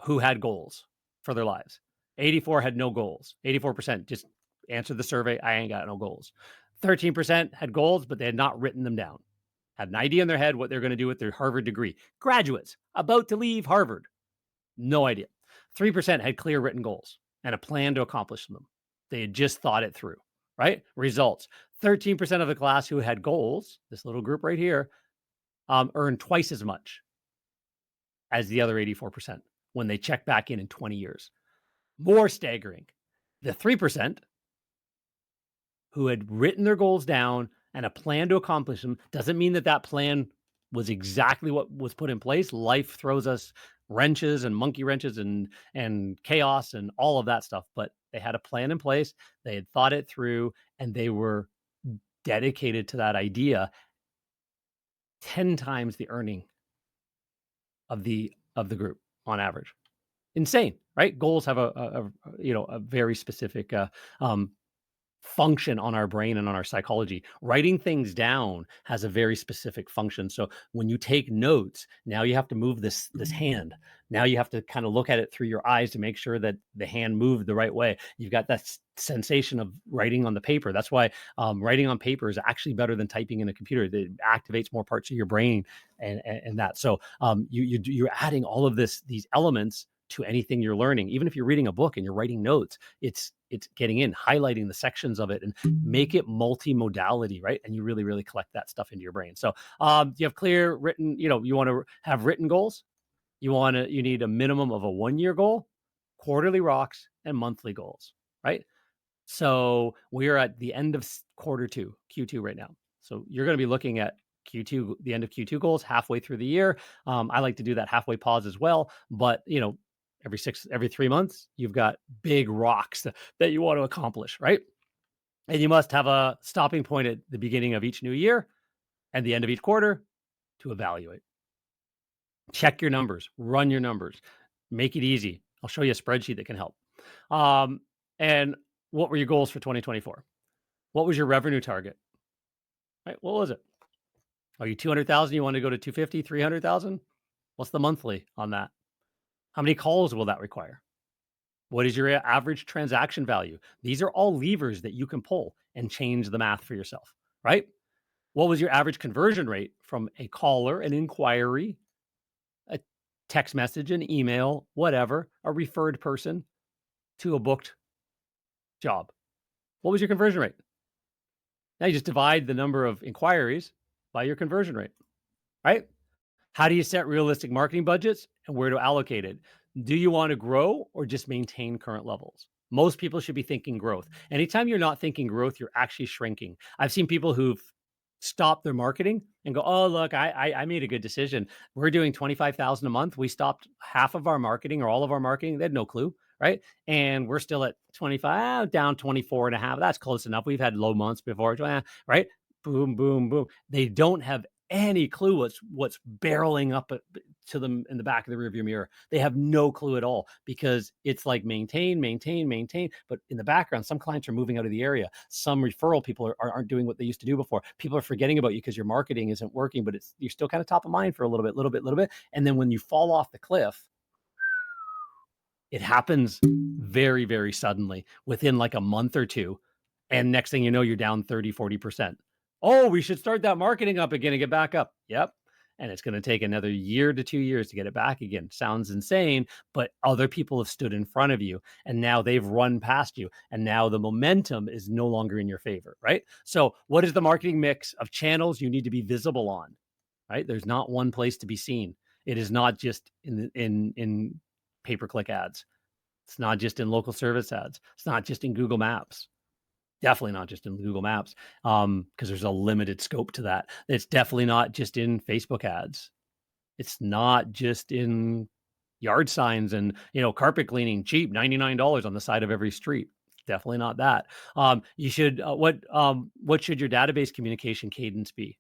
who had goals for their lives. 84 had no goals. 84% just answered the survey. I ain't got no goals. 13% had goals, but they had not written them down. Had an idea in their head what they're going to do with their Harvard degree. Graduates about to leave Harvard. No idea. 3% had clear written goals and a plan to accomplish them. They had just thought it through, right? Results. 13% of the class who had goals, this little group right here, earned twice as much as the other 84% when they check back in 20 years. More staggering, the 3% who had written their goals down and a plan to accomplish them doesn't mean that plan was exactly what was put in place. Life throws us wrenches and monkey wrenches and chaos and all of that stuff. But They had a plan in place. They had thought it through, and they were dedicated to that idea. 10 times the earning of the group on average. Insane, right? Goals have a very specific function on our brain and on our psychology. Writing things down has a very specific function. So when you take notes, now you have to move this hand. Now you have to kind of look at it through your eyes to make sure that the hand moved the right way. You've got that sensation of writing on the paper. That's why writing on paper is actually better than typing in a computer. It activates more parts of your brain and that. So you're adding all of these elements to anything you're learning. Even if you're reading a book and you're writing notes, it's getting in, highlighting the sections of it, and make it multi-modality, right? And you really, really collect that stuff into your brain. So you have clear written, you want to have written goals. You need a minimum of a 1-year goal, quarterly rocks, and monthly goals, right? So we are at the end of quarter two, Q2 right now. So you're going to be looking at Q2, the end of Q2 goals halfway through the year. I like to do that halfway pause as well, but every 3 months, you've got big rocks that you want to accomplish, right? And you must have a stopping point at the beginning of each new year and the end of each quarter to evaluate. Check your numbers, run your numbers, make it easy. I'll show you a spreadsheet that can help. And what were your goals for 2024? What was your revenue target? Right? What was it? Are you 200,000? You want to go to 250, 300,000? What's the monthly on that? How many calls will that require? What is your average transaction value? These are all levers that you can pull and change the math for yourself, right? What was your average conversion rate from a caller, an inquiry, a text message, an email, whatever, a referred person to a booked job? What was your conversion rate? Now you just divide the number of inquiries by your conversion rate, right? How do you set realistic marketing budgets and where to allocate it? Do you want to grow or just maintain current levels? Most people should be thinking growth. Anytime you're not thinking growth, you're actually shrinking. I've seen people who've stopped their marketing and go, "Oh, look, I made a good decision. We're doing 25,000 a month. We stopped half of our marketing or all of our marketing." They had no clue, right? And we're still at 25, down 24 and a half. That's close enough. We've had low months before, right? Boom, boom, boom. They don't have any clue what's barreling up to them in the back of the rearview mirror. They have no clue at all because it's like maintain. But in the background, some clients are moving out of the area. Some referral people aren't doing what they used to do before. People are forgetting about you because your marketing isn't working, but you're still kind of top of mind for a little bit. And then when you fall off the cliff, it happens very, very suddenly within like a month or two. And next thing you know, you're down 30, 40%. Oh, we should start that marketing up again and get back up. Yep. And it's going to take another year to 2 years to get it back again. Sounds insane, but other people have stood in front of you and now they've run past you. And now the momentum is no longer in your favor, right? So what is the marketing mix of channels you need to be visible on, right? There's not one place to be seen. It is not just in pay-per-click ads. It's not just in local service ads. It's not just in Google Maps. Definitely not just in Google Maps, because there's a limited scope to that. It's definitely not just in Facebook ads. It's not just in yard signs and carpet cleaning, cheap, $99 on the side of every street. Definitely not that. You should what should your database communication cadence be?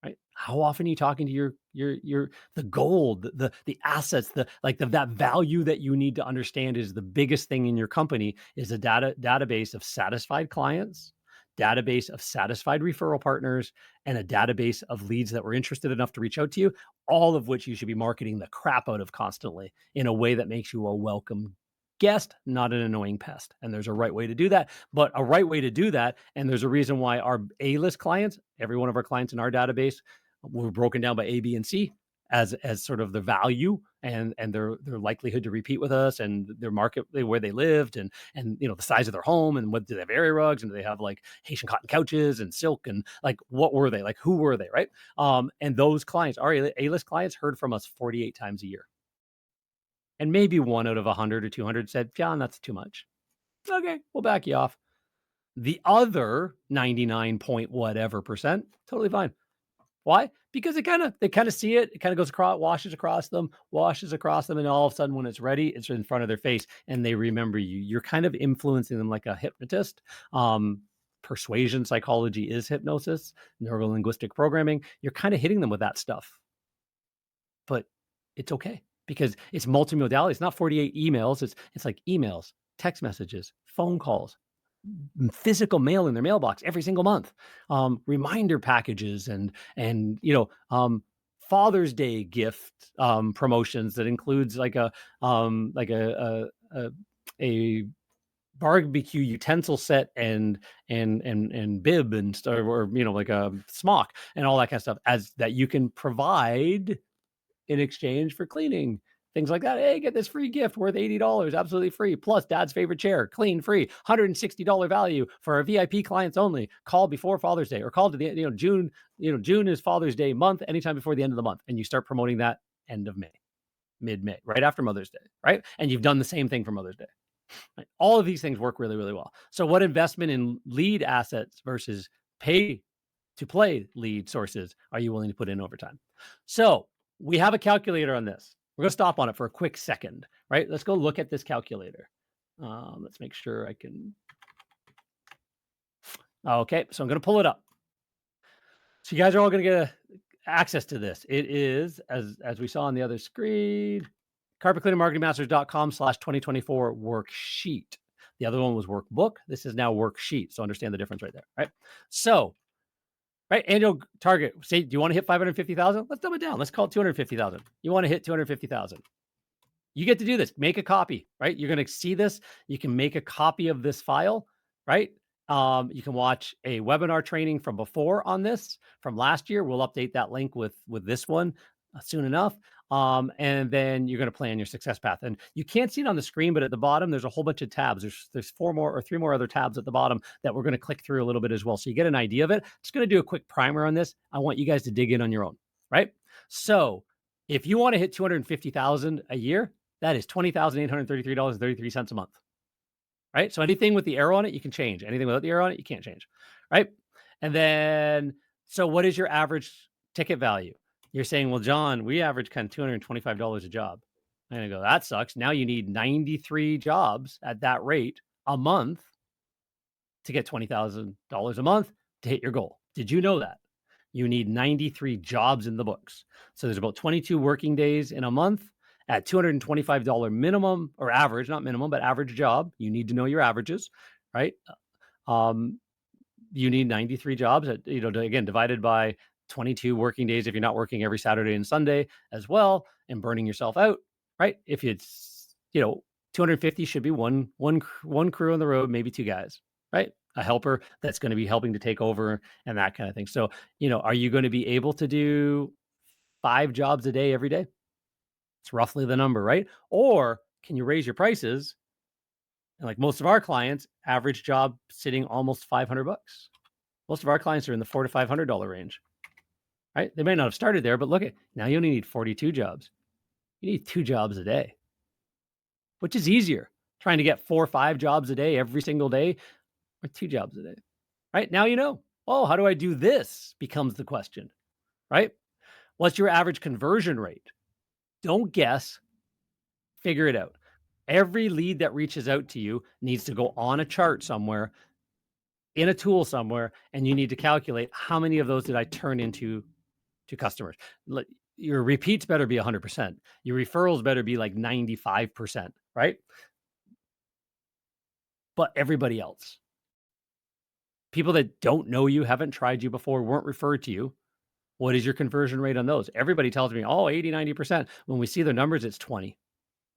Right? How often are you talking to your the gold, the assets, that value that you need to understand is the biggest thing in your company is a database of satisfied clients, database of satisfied referral partners, and a database of leads that were interested enough to reach out to you, all of which you should be marketing the crap out of constantly in a way that makes you a welcome guest, not an annoying pest. And there's a right way to do that, and there's a reason why our A-list clients, every one of our clients in our database, were broken down by A, B, and C as sort of the value and their likelihood to repeat with us and their market, where they lived and the size of their home and what do they have, area rugs, and do they have like Haitian cotton couches and silk, and like what were they, like who were they, right? And those clients, our A-list clients, heard from us 48 times a year. And maybe 1 out of 100 or 200 said, "John, that's too much." Okay, we'll back you off. The other 99 point whatever percent, totally fine. Why? Because they kind of see it. It kind of goes across, washes across them, and all of a sudden, when it's ready, it's in front of their face, and they remember you. You're kind of influencing them like a hypnotist. Persuasion psychology is hypnosis, neuro-linguistic programming. You're kind of hitting them with that stuff, but it's okay because it's multimodality. It's not 48 emails. It's like emails, text messages, phone calls, physical mail in their mailbox every single month, reminder packages, and Father's Day gift promotions that includes like a barbecue utensil set and bib and stuff, or like a smock and all that kind of stuff, as that you can provide in exchange for cleaning. Things like that. Hey, get this free gift worth $80, absolutely free. Plus dad's favorite chair, clean, free, $160 value for our VIP clients only. Call before Father's Day, or call to the June. June is Father's Day month, anytime before the end of the month, and you start promoting that end of May, mid-May, right after Mother's Day, right? And you've done the same thing for Mother's Day. Right? All of these things work really, really well. So what investment in lead assets versus pay to play lead sources are you willing to put in over time? So we have a calculator on this. We're going to stop on it for a quick second, right? Let's go look at this calculator. Let's make sure I can. Okay, so I'm going to pull it up. So you guys are all going to get access to this. It is, as we saw on the other screen, carpetcleanermarketingmasters.com/2024 worksheet. The other one was workbook. This is now worksheet. So understand the difference right there, right? So, right, annual target. Say, do you want to hit 550,000? Let's dumb it down. Let's call it 250,000. You want to hit 250,000. You get to do this. Make a copy, right? You're going to see this. You can make a copy of this file, right? You can watch a webinar training from before on this from last year. We'll update that link with this one soon enough. And then you're going to plan your success path. And you can't see it on the screen, but at the bottom, there's a whole bunch of tabs. There's 4 more or 3 more other tabs at the bottom that we're going to click through a little bit as well. So you get an idea of it. Just going to do a quick primer on this. I want you guys to dig in on your own, right? So if you want to hit 250,000 a year, that is $20,833.33 a month, right? So anything with the arrow on it, you can change. Anything without the arrow on it, you can't change, right? And then, so what is your average ticket value? You're saying, well, John, we average kind of $225 a job. I'm going to go, that sucks. Now you need 93 jobs at that rate a month to get $20,000 a month to hit your goal. Did you know that? You need 93 jobs in the books. So there's about 22 working days in a month at $225 minimum, or average, not minimum, but average job. You need to know your averages, right? You need 93 jobs at, again, divided by 22 working days if you're not working every Saturday and Sunday as well and burning yourself out, right? If it's, 250 should be one crew on the road, maybe 2 guys, right? A helper that's going to be helping to take over and that kind of thing. So, are you going to be able to do 5 jobs a day every day? It's roughly the number, right? Or can you raise your prices? And like most of our clients, average job sitting almost $500. Most of our clients are in the $400 to $500 range, right? They may not have started there, but look at, now you only need 42 jobs. You need 2 jobs a day, which is easier, trying to get 4 or 5 jobs a day every single day, or 2 jobs a day, right? Now oh, how do I do this becomes the question, right? What's your average conversion rate? Don't guess, figure it out. Every lead that reaches out to you needs to go on a chart somewhere, in a tool somewhere, and you need to calculate how many of those did I turn into customers. Your repeats better be 100%. Your referrals better be like 95%, right? But everybody else, people that don't know you, haven't tried you before, weren't referred to you, what is your conversion rate on those? Everybody tells me, 80, 90%. When we see their numbers, it's 20,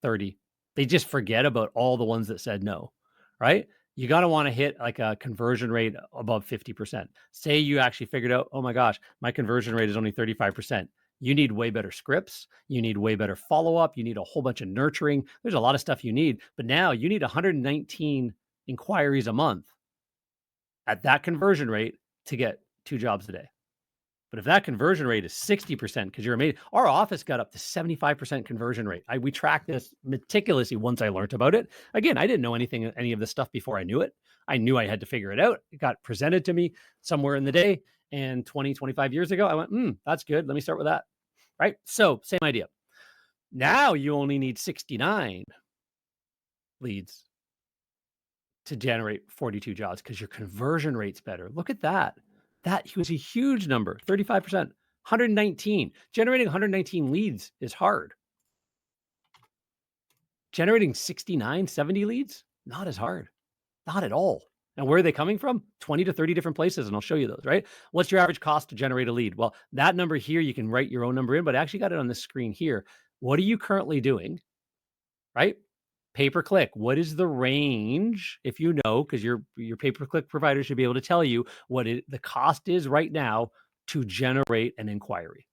30. They just forget about all the ones that said no, right? You got to want to hit like a conversion rate above 50%. Say you actually figured out, oh my gosh, my conversion rate is only 35%. You need way better scripts. You need way better follow-up. You need a whole bunch of nurturing. There's a lot of stuff you need, but now you need 119 inquiries a month at that conversion rate to get 2 jobs a day. But if that conversion rate is 60%, because you're amazing, our office got up to 75% conversion rate. We tracked this meticulously once I learned about it. Again, I didn't know any of this stuff before I knew it. I knew I had to figure it out. It got presented to me somewhere in the day, And 20, 25 years ago, I went, that's good. Let me start with that. Right? So same idea. Now you only need 69 leads to generate 42 jobs because your conversion rate's better. Look at that. That was a huge number, 35%, 119. Generating 119 leads is hard. Generating 69, 70 leads, not as hard, not at all. And where are they coming from? 20 to 30 different places, and I'll show you those, right? What's your average cost to generate a lead? Well, that number here, you can write your own number in, but I actually got it on the screen here. What are you currently doing, right? Pay-per-click. What is the range, if you know, because your pay-per-click provider should be able to tell you what the cost is right now to generate an inquiry,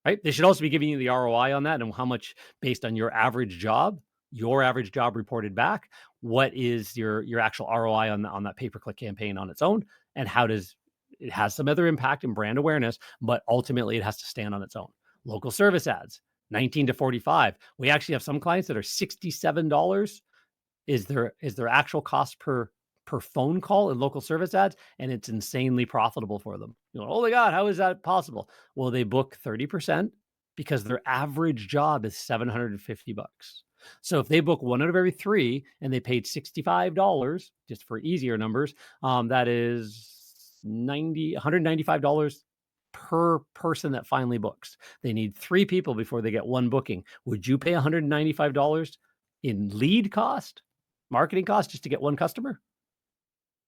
right? They should also be giving you the ROI on that and how much based on your average job reported back. What is your actual ROI on that pay-per-click campaign on its own, and how does it has some other impact and brand awareness, but ultimately it has to stand on its own. Local service ads, 19 to 45. We actually have some clients that are $67 is their actual cost per phone call in local service ads, and it's insanely profitable for them. You know, oh my God, how is that possible? Well, they book 30% because their average job is $750. So if they book one out of every three and they paid $65, just for easier numbers, that is $195 per person that finally books. They need 3 people before they get one booking. Would you pay $195 in lead cost, marketing cost, just to get one customer?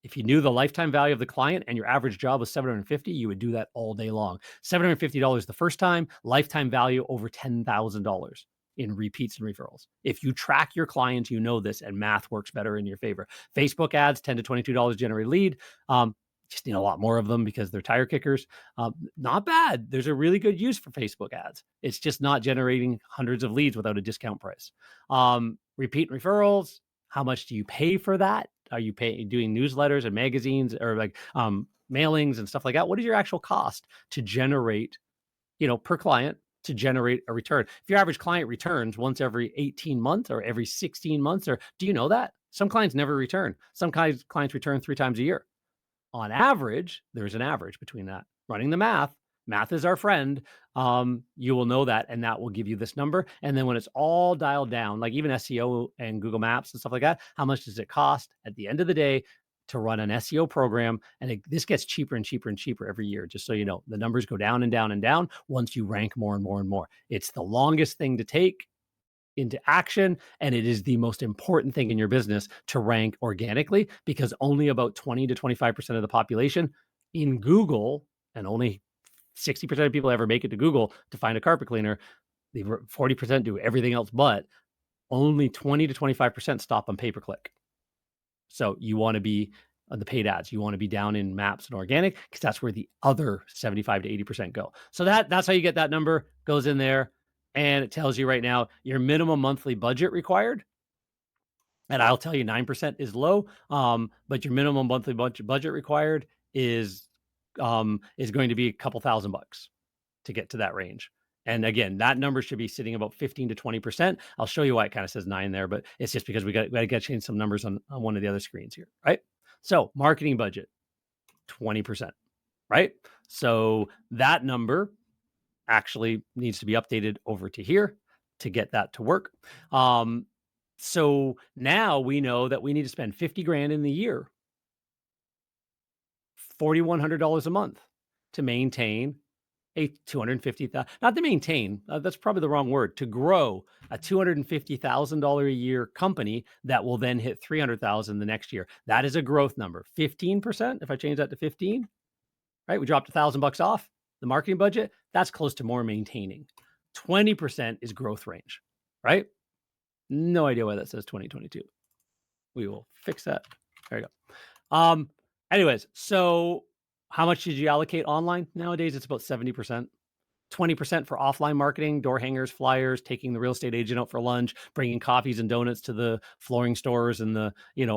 If you knew the lifetime value of the client and your average job was $750, you would do that all day long. $750 the first time, lifetime value over $10,000 in repeats and referrals. If you track your clients, you know this, and math works better in your favor. Facebook ads, $10 to $22 generate lead. Just need a lot more of them because they're tire kickers. Not bad. There's a really good use for Facebook ads. It's just not generating hundreds of leads without a discount price. Repeat referrals. How much do you pay for that? Are you doing newsletters and magazines or like mailings and stuff like that? What is your actual cost to generate, per client to generate a return? If your average client returns once every 18 months or every 16 months, or do you know that? Some clients never return. Some clients return 3 times a year. On average, there's an average between that. Running the math is our friend. You will know that, and that will give you this number. And then when it's all dialed down, like even SEO and Google Maps and stuff like that, how much does it cost at the end of the day to run an SEO program? And this gets cheaper and cheaper and cheaper every year, just so you know. The numbers go down and down and down once you rank more and more and more. It's the longest thing to take into action, and it is the most important thing in your business to rank organically, because only about 20 to 25% of the population in Google, and only 60% of people ever make it to Google to find a carpet cleaner. The 40% do everything else, but only 20 to 25% stop on pay-per-click. So you want to be on the paid ads. You want to be down in maps and organic, because that's where the other 75 to 80% go. So that's how you get that number. Goes in there. And it tells you right now your minimum monthly budget required. And I'll tell you 9% is low, but your minimum monthly budget required is going to be a couple $1,000 to get to that range. And again, that number should be sitting about 15 to 20%. I'll show you why it kind of says 9 there, but it's just because we got to change some numbers on one of the other screens here, right? So marketing budget, 20%, right? So that number actually needs to be updated over to here to get that to work. So now we know that we need to spend 50 grand in the year, $4,100 a month to maintain a $250,000, not to maintain, that's probably the wrong word, to grow a $250,000 a year company that will then hit $300,000 the next year. That is a growth number. 15%, if I change that to 15, right? We dropped $1,000 off the marketing budget. That's close to more maintaining. 20% is growth range, right? No idea why that says 2022. We will fix that. There you go. Anyways, so how much did you allocate online? Nowadays, it's about 70%. 20% for offline marketing, door hangers, flyers, taking the real estate agent out for lunch, bringing coffees and donuts to the flooring stores and the,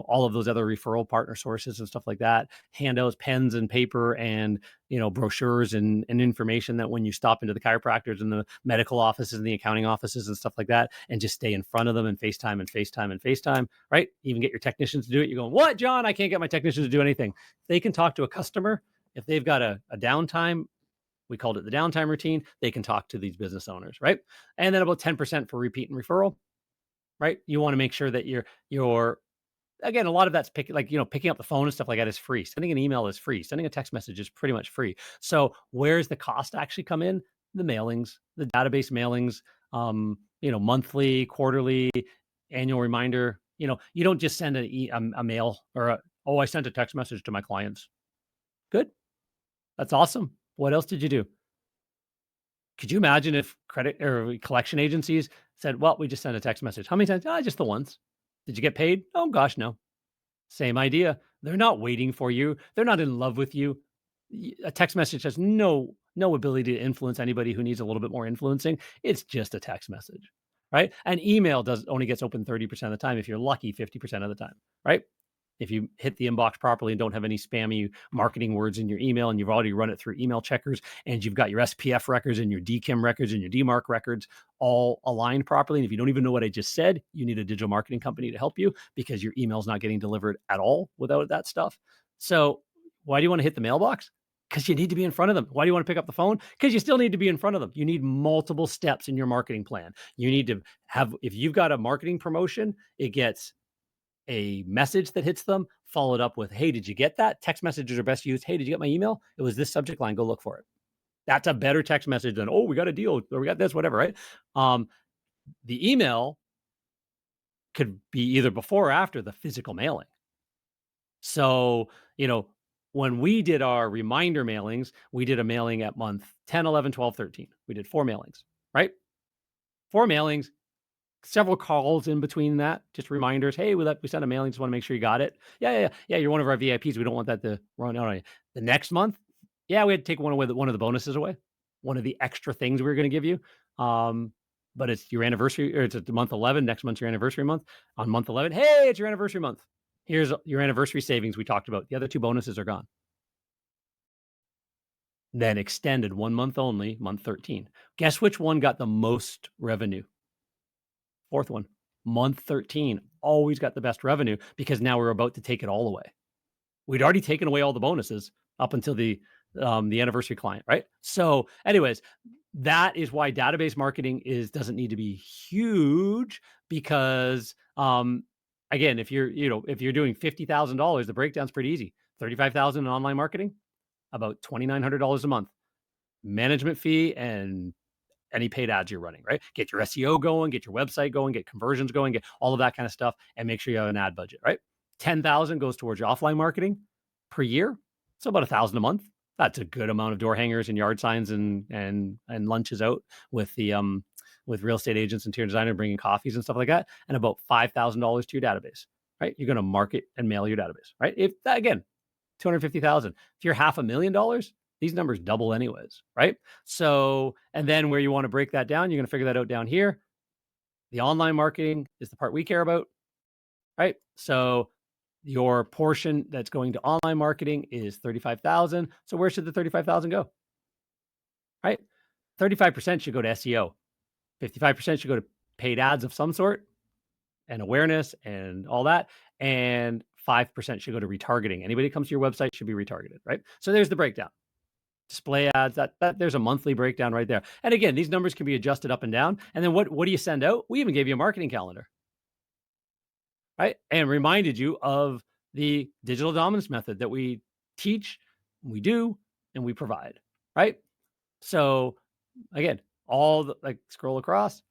all of those other referral partner sources and stuff like that. Handouts, pens and paper and, brochures and information that when you stop into the chiropractors and the medical offices and the accounting offices and stuff like that, and just stay in front of them and FaceTime and FaceTime and FaceTime, right? Even get your technicians to do it. You're going, what, John? I can't get my technicians to do anything. They can talk to a customer if they've got a downtime, we called it the downtime routine, they can talk to these business owners, right? And then about 10% for repeat and referral, right? You want to make sure that you're again, a lot of that's picking up the phone and stuff like that is free. Sending an email is free. Sending a text message is pretty much free. So where's the cost actually come in? The mailings, the database mailings, monthly, quarterly, annual reminder. You don't just send a mail or I sent a text message to my clients. Good. That's awesome. What else did you do? Could you imagine if credit or collection agencies said, well, we just sent a text message. How many times? Just the once. Did you get paid? Oh gosh, no. Same idea. They're not waiting for you. They're not in love with you. A text message has no ability to influence anybody who needs a little bit more influencing. It's just a text message, right? An email only gets open 30% of the time. If you're lucky, 50% of the time, right? If you hit the inbox properly and don't have any spammy marketing words in your email, and you've already run it through email checkers, and you've got your SPF records and your DKIM records and your DMARC records all aligned properly, and if you don't even know what I just said, you need a digital marketing company to help you because your email's not getting delivered at all without that stuff. So why do you want to hit the mailbox? Because you need to be in front of them. Why do you want to pick up the phone? Because you still need to be in front of them. You need multiple steps in your marketing plan. You need to have, if you've got a marketing promotion, it gets a message that hits them, followed up with, hey, did you get that? Text messages are best used. Hey, did you get my email? It was this subject line. Go look for it. That's a better text message than, oh, we got a deal or we got this, whatever, right? The email could be either before or after the physical mailing. So, when we did our reminder mailings, we did a mailing at month 10, 11, 12, 13. We did 4 mailings, right? 4 mailings, several calls in between that, just reminders. Hey, we sent a mailing. Just want to make sure you got it. Yeah. You're one of our VIPs. We don't want that to run out on you. The next month, we had to take one of the bonuses away, one of the extra things we were going to give you. But it's your anniversary, or it's at month 11. Next month's your anniversary month. On month 11, hey, it's your anniversary month. Here's your anniversary savings we talked about. The other 2 bonuses are gone. Then extended 1 month only, month 13. Guess which one got the most revenue? 4th one, month 13, always got the best revenue because now we're about to take it all away. We'd already taken away all the bonuses up until the anniversary client, right? So anyways, that is why database marketing doesn't need to be huge because, again, if you're doing $50,000, the breakdown's pretty easy. $35,000 in online marketing, about $2,900 a month. Management fee and any paid ads you're running, right? Get your SEO going, get your website going, get conversions going, get all of that kind of stuff, and make sure you have an ad budget, right? 10,000 goes towards your offline marketing per year. So about 1,000 a month. That's a good amount of door hangers and yard signs and lunches out with the with real estate agents and interior designer bringing coffees and stuff like that, and about $5,000 to your database, right? You're going to market and mail your database, right? If again, 250,000. If you're $500,000, these numbers double anyways, right? So, and then where you want to break that down, you're going to figure that out down here. The online marketing is the part we care about, right? So your portion that's going to online marketing is 35,000. So where should the 35,000 go? Right? 35% should go to SEO. 55% should go to paid ads of some sort and awareness and all that. And 5% should go to retargeting. Anybody who comes to your website should be retargeted, right? So there's the breakdown. Display ads, that there's a monthly breakdown right there. And again, these numbers can be adjusted up and down. And then what do you send out? We even gave you a marketing calendar, right? And reminded you of the digital dominance method that we teach, we do, and we provide, right? So again, scroll across.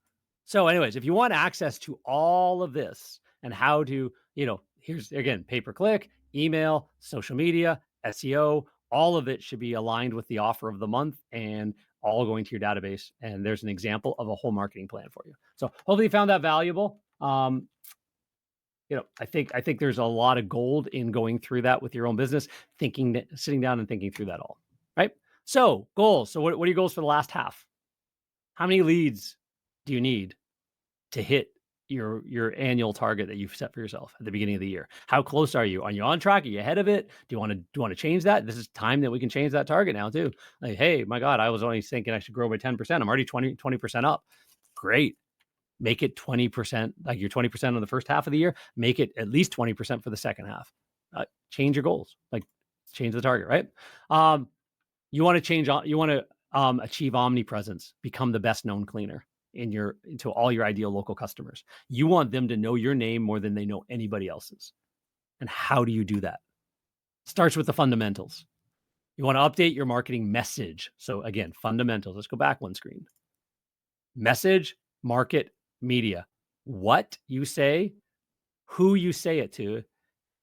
So anyways, if you want access to all of this and how to, here's again, pay-per-click, email, social media, SEO, all of it should be aligned with the offer of the month and all going to your database. And there's an example of a whole marketing plan for you. So hopefully you found that valuable. I think there's a lot of gold in going through that with your own business, sitting down and thinking through that all, right? So goals. So what are your goals for the last half? How many leads do you need to hit your annual target that you've set for yourself at the beginning of the year? How close are you? Are you on track? Are you ahead of it? Do you want to change that? This is time that we can change that target now too. Like, hey, my God, I was only thinking I should grow by 10%. I'm already 20% up. Great. Make it 20%, like you're 20% on the first half of the year, make it at least 20% for the second half. Change your goals. Like change the target, right? You want to achieve omnipresence, become the best known cleaner to all your ideal local customers. You want them to know your name more than they know anybody else's. And how do you do that? Starts with the fundamentals. You want to update your marketing message. So again, fundamentals. Let's go back one screen. Message, market, media. What you say, who you say it to,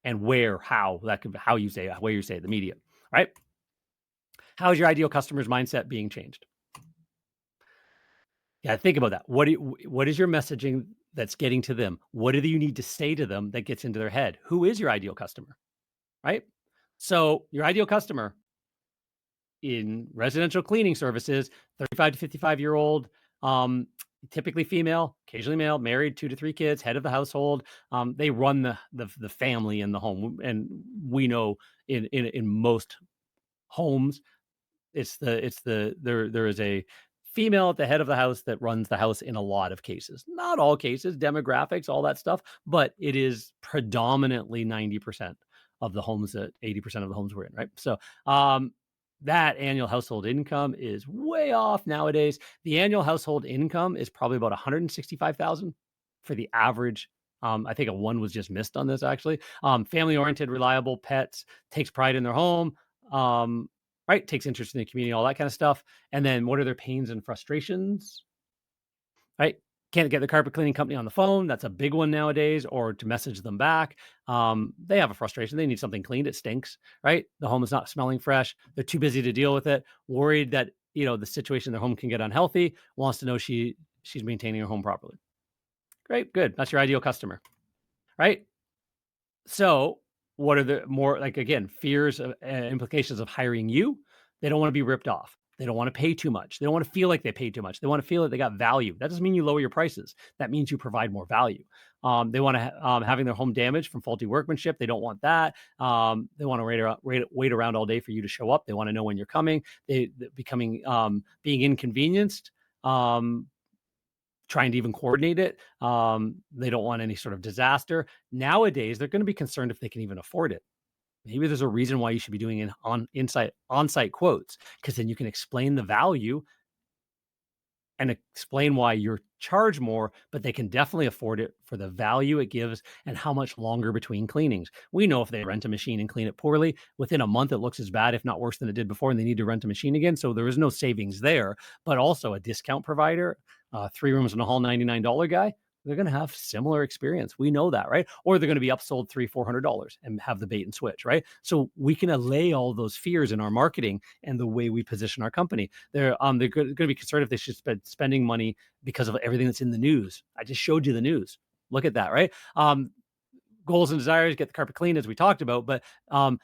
and where, how. That could be how you say it, where you say it, the media, right? How is your ideal customer's mindset being changed? Yeah, think about that. What is your messaging that's getting to them? What do you need to say to them that gets into their head? Who is your ideal customer, right? So your ideal customer in residential cleaning services, 35 to 55-year-old, typically female, occasionally male, married, 2 to 3 kids, head of the household. They run the family in the home, and we know in most homes, there is a female at the head of the house that runs the house in a lot of cases. Not all cases, demographics, all that stuff, but it is predominantly 90% of the homes, that 80% of the homes we're in, right? So that annual household income is way off nowadays. The annual household income is probably about 165,000 for the average. I think a one was just missed on this actually. Family-oriented, reliable, pets, takes pride in their home. Right? Takes interest in the community, all that kind of stuff. And then what are their pains and frustrations? Right? Can't get the carpet cleaning company on the phone. That's a big one nowadays, or to message them back. They have a frustration. They need something cleaned. It stinks, right? The home is not smelling fresh. They're too busy to deal with it. Worried that, the situation in their home can get unhealthy. Wants to know she's maintaining her home properly. Great. Good. That's your ideal customer, right? So what are the more, like, again, fears, implications of hiring you? They don't want to be ripped off. They don't want to pay too much. They don't want to feel like they paid too much. They want to feel that they got value. That doesn't mean you lower your prices. That means you provide more value. They want to having their home damaged from faulty workmanship. They don't want that. They want to wait around all day for you to show up. They want to know when you're coming. Being inconvenienced. Trying to even coordinate it. They don't want any sort of disaster. Nowadays, they're going to be concerned if they can even afford it. Maybe there's a reason why you should be doing an on-site quotes, because then you can explain the value and explain why you're charged more, but they can definitely afford it for the value it gives and how much longer between cleanings. We know if they rent a machine and clean it poorly, within a month it looks as bad, if not worse than it did before, and they need to rent a machine again. So there is no savings there, but also a discount provider, 3 rooms in a hall, $99 guy, they're going to have similar experience. We know that, right? Or they're going to be upsold $300-$400 and have the bait and switch, right? So we can allay all those fears in our marketing and the way we position our company. They're going to be concerned if they should spending money because of everything that's in the news. I just showed you the news. Look at that, right? Goals and desires, get the carpet clean, as we talked about, but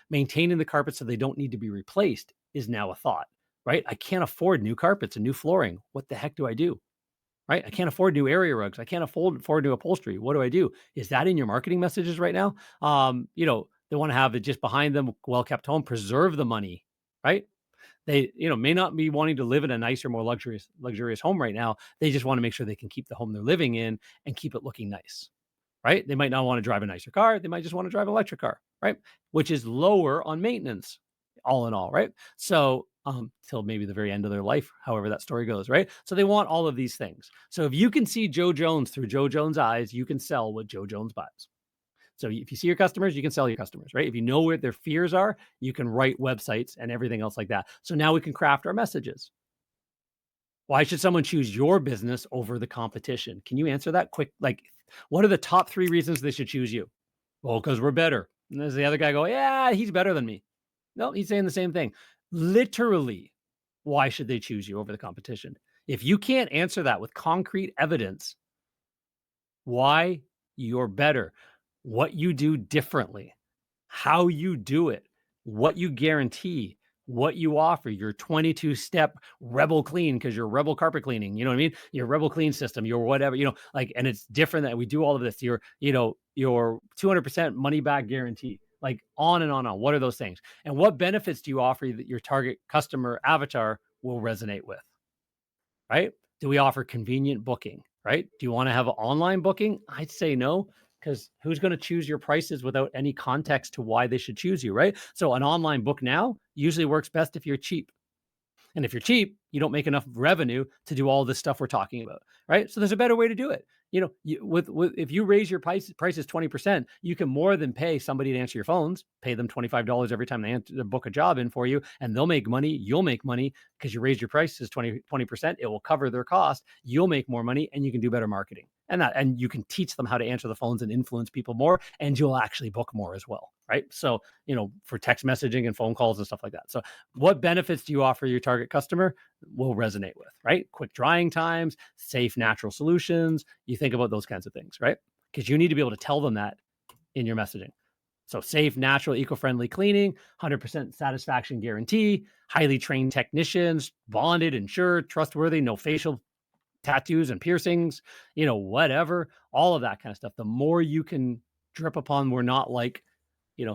maintaining the carpet so they don't need to be replaced is now a thought, right? I can't afford new carpets and new flooring. What the heck do I do? Right? I can't afford new area rugs. I can't afford new upholstery. What do I do? Is that in your marketing messages right now? They want to have it just behind them, well-kept home, preserve the money, right? They, may not be wanting to live in a nicer, more luxurious home right now. They just want to make sure they can keep the home they're living in and keep it looking nice, right? They might not want to drive a nicer car. They might just want to drive an electric car, right? Which is lower on maintenance, all in all, right? So till maybe the very end of their life, however that story goes, right? So they want all of these things. So if you can see Joe Jones through Joe Jones' eyes, you can sell what Joe Jones buys. So if you see your customers, you can sell your customers, right? If you know where their fears are, you can write websites and everything else like that. So now we can craft our messages. Why should someone choose your business over the competition? Can you answer that quick? Like, what are the top 3 reasons they should choose you? Well, because we're better. And there's the other guy go, yeah, he's better than me. No, he's saying the same thing. Literally, why should they choose you over the competition? If you can't answer that with concrete evidence, why you're better, what you do differently, how you do it, what you guarantee, what you offer, your 22-step rebel clean, because you're rebel carpet cleaning, you know what I mean? Your rebel clean system, your whatever, and it's different that we do all of this. Your 200% money back guarantee, like on and on. What are those things? And what benefits do you offer that your target customer avatar will resonate with, right? Do we offer convenient booking, right? Do you want to have an online booking? I'd say no. Because who's going to choose your prices without any context to why they should choose you, right? So an online book now usually works best if you're cheap. And if you're cheap, you don't make enough revenue to do all this stuff we're talking about, right? So there's a better way to do it. With if you raise your prices 20%, you can more than pay somebody to answer your phones. Pay them $25 every time they book a job in for you, and they'll make money. You'll make money because you raised your prices 20%. It will cover their cost. You'll make more money, and you can do better marketing. And you can teach them how to answer the phones and influence people more, and you'll actually book more as well, right? So, for text messaging and phone calls and stuff like that. So what benefits do you offer your target customer will resonate with, right? Quick drying times, safe, natural solutions. You think about those kinds of things, right? Because you need to be able to tell them that in your messaging. So safe, natural, eco-friendly cleaning, 100% satisfaction guarantee, highly trained technicians, bonded, insured, trustworthy, no facial tattoos and piercings, whatever, all of that kind of stuff. The more you can drip upon, we're not like,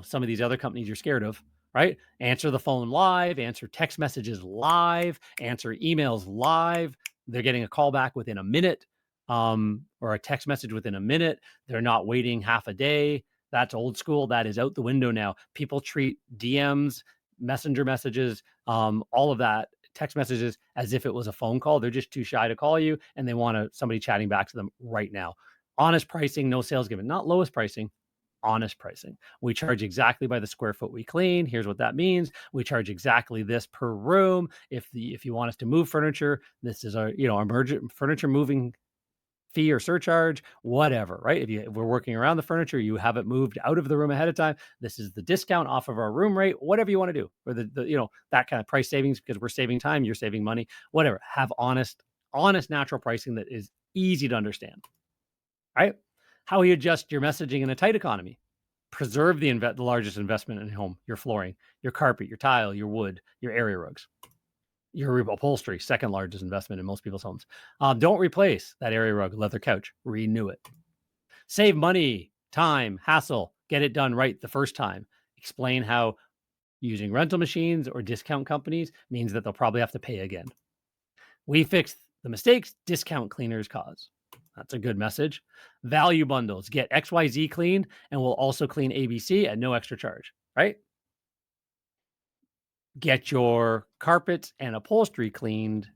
some of these other companies you're scared of, right? Answer the phone live, answer text messages live, answer emails live. They're getting a call back within a minute, or a text message within a minute. They're not waiting half a day. That's old school. That is out the window now. People treat DMs, messenger messages, all of that, text messages, as if it was a phone call. They're just too shy to call you, and they want somebody chatting back to them right now. Honest pricing, no sales given. Not lowest pricing, honest pricing. We charge exactly by the square foot we clean. Here's what that means. We charge exactly this per room. If you want us to move furniture, this is our furniture moving fee or surcharge, whatever, right? If we're working around the furniture, you have it moved out of the room ahead of time, this is the discount off of our room rate, whatever you want to do, or that kind of price savings, because we're saving time, you're saving money, whatever. Have honest, natural pricing that is easy to understand, right? How you adjust your messaging in a tight economy. Preserve the largest investment in your home, your flooring, your carpet, your tile, your wood, your area rugs. Your upholstery, second largest investment in most people's homes. Don't replace that area rug, leather couch. Renew it. Save money, time, hassle. Get it done right the first time. Explain how using rental machines or discount companies means that they'll probably have to pay again. We fix the mistakes discount cleaners cause. That's a good message. Value bundles. Get XYZ cleaned, and we'll also clean ABC at no extra charge, right? Get your carpets and upholstery cleaned,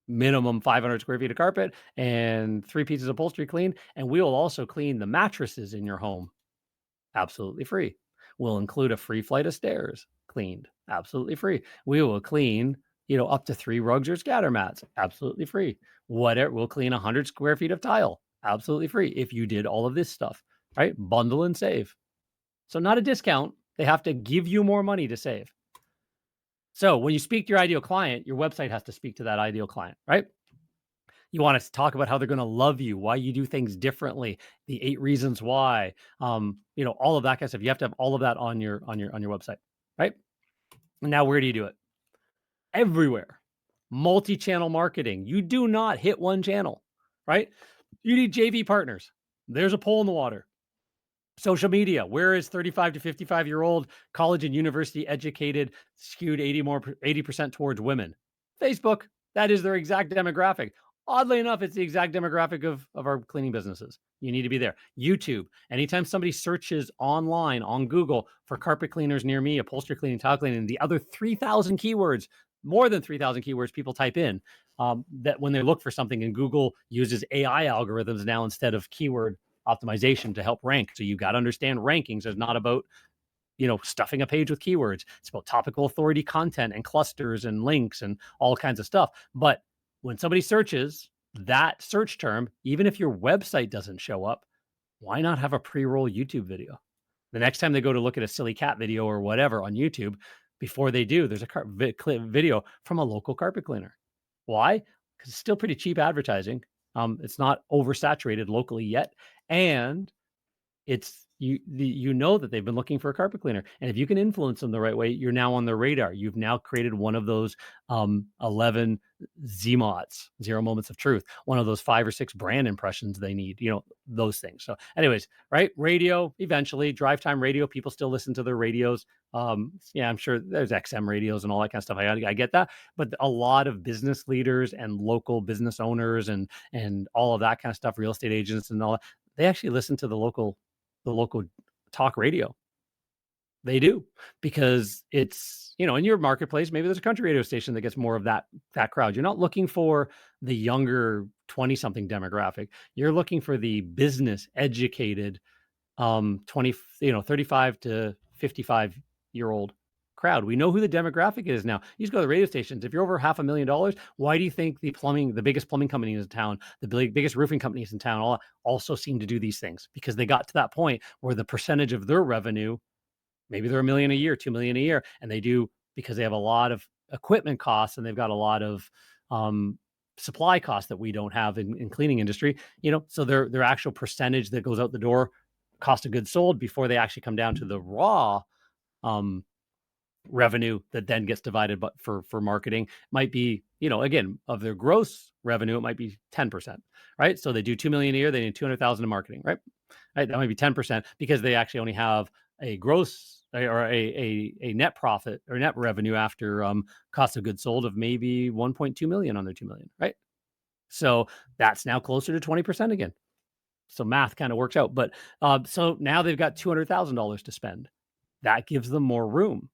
minimum 500 square feet of carpet and 3 pieces of upholstery cleaned. And we will also clean the mattresses in your home absolutely free. We'll include a free flight of stairs cleaned absolutely free. We will clean, up to 3 rugs or scatter mats absolutely free. Whatever, we'll clean 100 square feet of tile absolutely free if you did all of this stuff, right? Bundle and save. So not a discount. They have to give you more money to save. So when you speak to your ideal client, your website has to speak to that ideal client, right? You want to talk about how they're going to love you, why you do things differently, the 8 reasons why, all of that kind of stuff. You have to have all of that on your website, right? And now where do you do it? Everywhere. Multi-channel marketing. You do not hit one channel, right? You need JV partners. There's a pole in the water. Social media. Where is 35 to 55-year-old college and university educated skewed 80% towards women? Facebook. That is their exact demographic. Oddly enough, it's the exact demographic of our cleaning businesses. You need to be there. YouTube. Anytime somebody searches online on Google for carpet cleaners near me, upholstery cleaning, tile cleaning, the other 3,000 keywords, more than 3,000 keywords people type in, that when they look for something, and Google uses AI algorithms now instead of keyword optimization to help rank. So you got to understand rankings is not about, stuffing a page with keywords. It's about topical authority content and clusters and links and all kinds of stuff. But when somebody searches that search term, even if your website doesn't show up, why not have a pre-roll YouTube video? The next time they go to look at a silly cat video or whatever on YouTube, before they do, there's a video from a local carpet cleaner. Why? Because it's still pretty cheap advertising. It's not oversaturated locally yet. And it's, you know that they've been looking for a carpet cleaner, and if you can influence them the right way, you're now on their radar. You've now created one of those 11 ZMOTs, zero moments of truth, one of those 5 or 6 brand impressions they need, those things. So anyways, right, radio, eventually drive time radio, people still listen to their radios. Yeah, I'm sure there's XM radios and all that kind of stuff. I get that, but a lot of business leaders and local business owners and all of that kind of stuff, real estate agents and all that, they actually listen to the local talk radio. They do, because it's, in your marketplace, maybe there's a country radio station that gets more of that crowd. You're not looking for the younger 20 something demographic. You're looking for the business educated 35 to 55 year old crowd. We know who the demographic is now. You just go to the radio stations. If you're over $500,000, why do you think the biggest plumbing companies in town, the biggest roofing companies in town also seem to do these things? Because they got to that point where the percentage of their revenue, maybe they're $1 million a year, $2 million a year, and they do, because they have a lot of equipment costs and they've got a lot of supply costs that we don't have in cleaning industry, so their actual percentage that goes out the door, cost of goods sold, before they actually come down to the raw revenue that then gets divided, but for marketing might be, again, of their gross revenue, it might be 10%, right? So they do 2 million a year, they need 200,000 in marketing, right? That might be 10%, because they actually only have a gross or a net profit or net revenue after cost of goods sold of maybe 1.2 million on their 2 million, right? So that's now closer to 20% again. So math kind of works out. But so now they've got $200,000 to spend. That gives them more room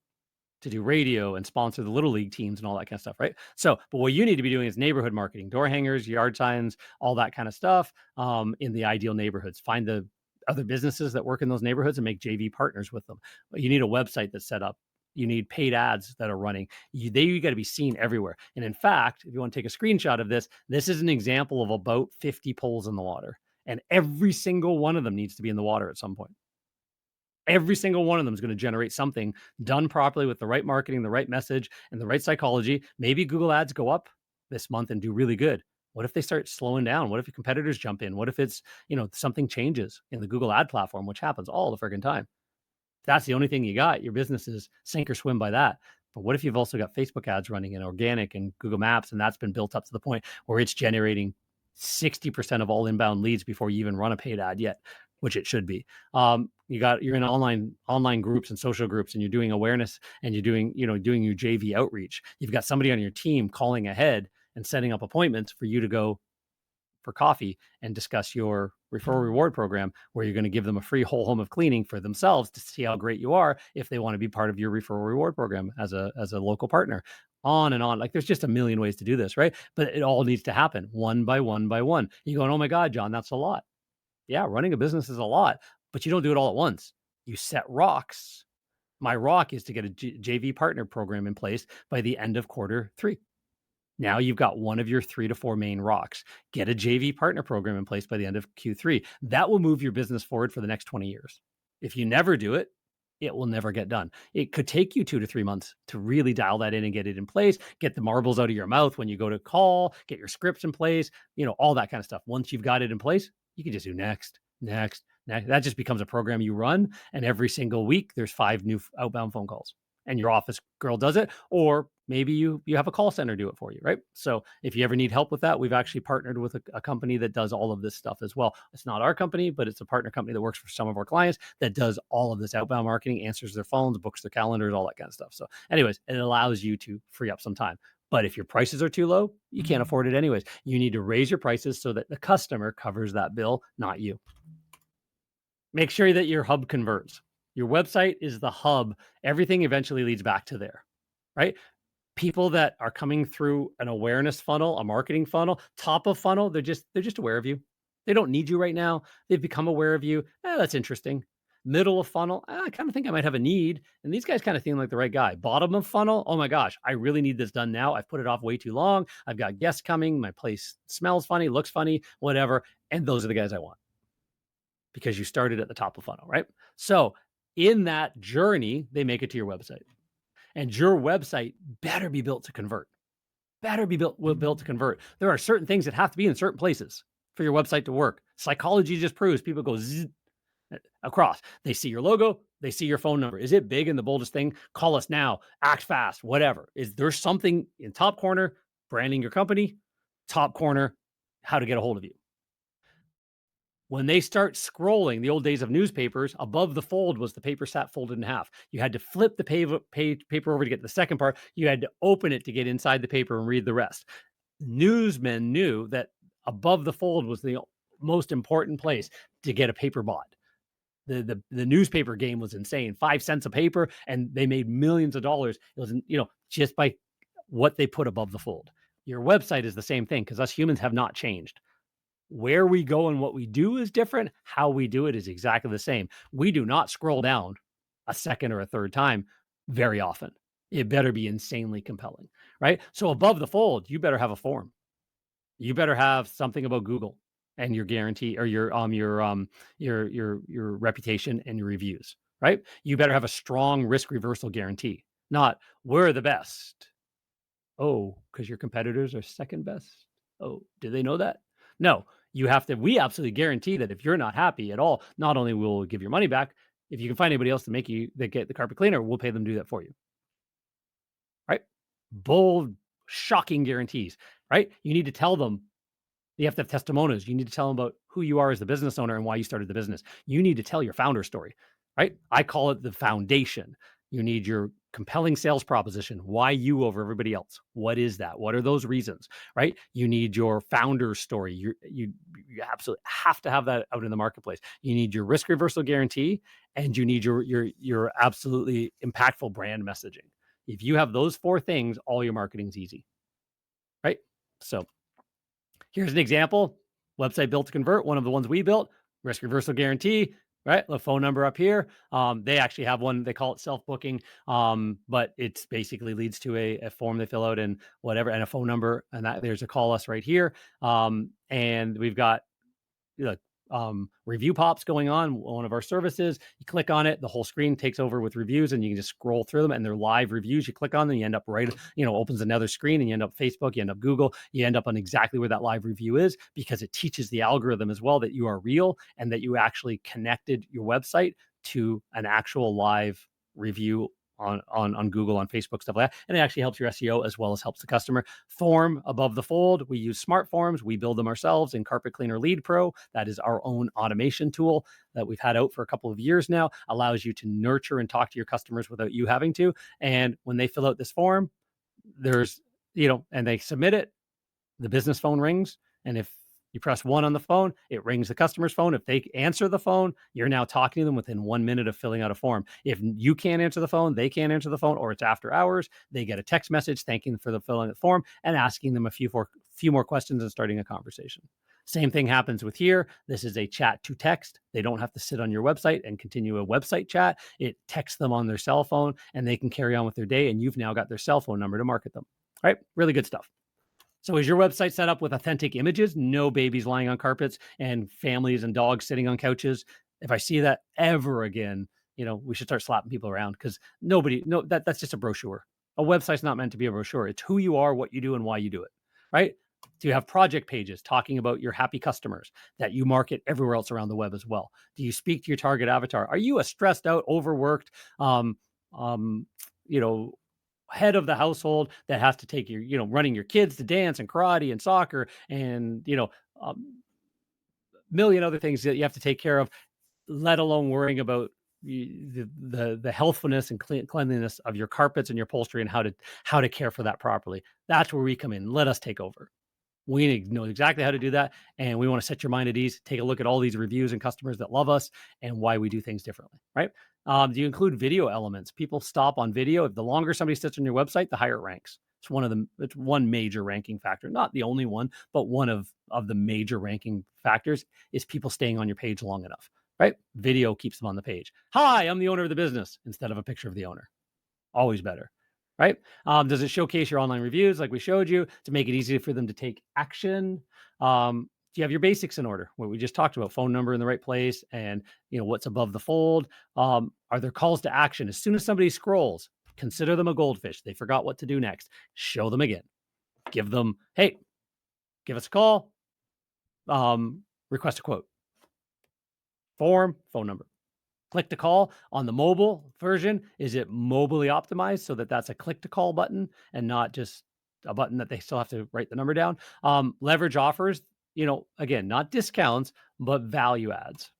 to do radio and sponsor the little league teams and all that kind of stuff, right? So, but what you need to be doing is neighborhood marketing, door hangers, yard signs, all that kind of stuff in the ideal neighborhoods. Find the other businesses that work in those neighborhoods and make JV partners with them. You need a website that's set up. You need paid ads that are running. You got to be seen everywhere. And in fact, if you want to take a screenshot of this is an example of about 50 poles in the water. And every single one of them needs to be in the water at some point. Every single one of them is going to generate something done properly with the right marketing, the right message, and the right psychology. Maybe Google ads go up this month and do really good. What if they start slowing down? What if your competitors jump in? What if it's, something changes in the Google ad platform, which happens all the friggin' time? If that's the only thing you got, your business is sink or swim by that. But what if you've also got Facebook ads running and organic and Google Maps, and that's been built up to the point where it's generating 60% of all inbound leads before you even run a paid ad yet, which it should be. You're in online groups and social groups, and you're doing awareness, and you're doing your JV outreach. You've got somebody on your team calling ahead and setting up appointments for you to go for coffee and discuss your referral reward program, where you're going to give them a free whole home of cleaning for themselves to see how great you are if they want to be part of your referral reward program as a local partner. On and on. Like, there's just a million ways to do this, right? But it all needs to happen one by one by one. You're going, oh my God, John, that's a lot. Yeah, running a business is a lot, but you don't do it all at once. You set rocks. My rock is to get a JV partner program in place by the end of Q3. Now you've got one of your 3 to 4 main rocks. Get a JV partner program in place by the end of Q3. That will move your business forward for the next 20 years. If you never do it, it will never get done. It could take you 2 to 3 months to really dial that in and get it in place, get the marbles out of your mouth when you go to call, get your scripts in place, all that kind of stuff. Once you've got it in place, you can just do next. That just becomes a program you run. And every single week there's 5 new outbound phone calls, and your office girl does it. Or maybe you have a call center do it for you, right? So if you ever need help with that, we've actually partnered with a company that does all of this stuff as well. It's not our company, but it's a partner company that works for some of our clients that does all of this outbound marketing, answers their phones, books their calendars, all that kind of stuff. So anyways, it allows you to free up some time. But if your prices are too low, you can't afford it anyways. You need to raise your prices so that the customer covers that bill, not you. Make sure that your hub converts. Your website is the hub. Everything eventually leads back to there, right? People that are coming through an awareness funnel, a marketing funnel, top of funnel, they're just aware of you. They don't need you right now. They've become aware of you. That's interesting. Middle of funnel, I kind of think I might have a need. And these guys kind of seem like the right guy. Bottom of funnel, oh my gosh, I really need this done now. I've put it off way too long. I've got guests coming. My place smells funny, looks funny, whatever. And those are the guys I want, because you started at the top of funnel, right? So in that journey, they make it to your website. And your website better be built to convert. Better be built to convert. There are certain things that have to be in certain places for your website to work. Psychology just proves people go zzz. across. They see your logo, they see your phone number. Is it big and the boldest thing? Call us now, act fast, whatever. Is there something in top corner, branding your company, top corner, how to get a hold of you? When they start scrolling, the old days of newspapers, above the fold was the paper sat folded in half. You had to flip the paper over to get the second part. You had to open it to get inside the paper and read the rest. Newsmen knew that above the fold was the most important place to get a paper bought. The newspaper game was insane. 5 cents a paper, and they made millions of dollars. It was, just by what they put above the fold. Your website is the same thing because us humans have not changed. Where we go and what we do is different. How we do it is exactly the same. We do not scroll down a second or a third time very often. It better be insanely compelling, right? So above the fold, you better have a form. You better have something about Google and your guarantee or your reputation and your reviews, right? You better have a strong risk reversal guarantee, not we're the best. Oh, because your competitors are second best. Oh, do they know that? No, you have to. We absolutely guarantee that if you're not happy at all, not only will we give your money back, if you can find anybody else to make you that get the carpet cleaner, we'll pay them to do that for you. Right? Bold, shocking guarantees. Right? You need to tell them. You have to have testimonials. You need to tell them about who you are as the business owner and why you started the business. You need to tell your founder story. Right? I call it the foundation. You need your compelling sales proposition. Why you over everybody else? What is that? What are those reasons? Right? You need your founder story. You absolutely have to have that out in the marketplace. You need your risk reversal guarantee, and you need your absolutely impactful brand messaging. If you have those 4 things, all your marketing's easy. Right? So here's an example. Website built to convert. One of the ones we built. Risk reversal guarantee. Right, the phone number up here. They actually have one. They call it self-booking, but it's basically leads to a form they fill out and whatever, and a phone number. And that there's a call us right here. And we've got review pops going on one of our services. You click on it, the whole screen takes over with reviews, and you can just scroll through them, and they're live reviews. You click on them, you end up opens another screen, and you end up Facebook, you end up Google, you end up on exactly where that live review is, because it teaches the algorithm as well that you are real and that you actually connected your website to an actual live review on Google, on Facebook, stuff like that. And it actually helps your SEO as well as helps the customer. Form above the fold. We use smart forms. We build them ourselves in Carpet Cleaner Lead Pro. That is our own automation tool that we've had out for a couple of years now. Allows you to nurture and talk to your customers without you having to. And when they fill out this form, there's, and they submit it, the business phone rings. And if you press 1 on the phone, it rings the customer's phone. If they answer the phone, you're now talking to them within 1 minute of filling out a form. If you can't answer the phone, they can't answer the phone, or it's after hours, they get a text message thanking them for the filling of the form and asking them a few more questions and starting a conversation. Same thing happens with here. This is a chat to text. They don't have to sit on your website and continue a website chat. It texts them on their cell phone, and they can carry on with their day, and you've now got their cell phone number to market them. All right? Really good stuff. So is your website set up with authentic images? No babies lying on carpets and families and dogs sitting on couches. If I see that ever again, we should start slapping people around, because that's just a brochure. A website's not meant to be a brochure. It's who you are, what you do, and why you do it, right? Do you have project pages talking about your happy customers that you market everywhere else around the web as well? Do you speak to your target avatar? Are you a stressed out, overworked, head of the household that has to take your, running your kids to dance and karate and soccer and, million other things that you have to take care of, let alone worrying about the healthfulness and cleanliness of your carpets and your upholstery and how to care for that properly. That's where we come in. Let us take over. We know exactly how to do that, and we want to set your mind at ease. Take a look at all these reviews and customers that love us and why we do things differently, right? Do you include video elements? People stop on video. If the longer somebody sits on your website, the higher it ranks. It's one major ranking factor, not the only one, but one of the major ranking factors is people staying on your page long enough, right? Video keeps them on the page. Hi, I'm the owner of the business, instead of a picture of the owner. Always better. Right? Does it showcase your online reviews like we showed you to make it easy for them to take action? Do you have your basics in order? What we just talked about, phone number in the right place, and what's above the fold. Are there calls to action? As soon as somebody scrolls, consider them a goldfish. They forgot what to do next. Show them again. Give them, hey, give us a call. Request a quote. Form, phone number. Click to call on the mobile version. Is it mobily optimized so that that's a click to call button and not just a button that they still have to write the number down? Leverage offers, again, not discounts, but value adds.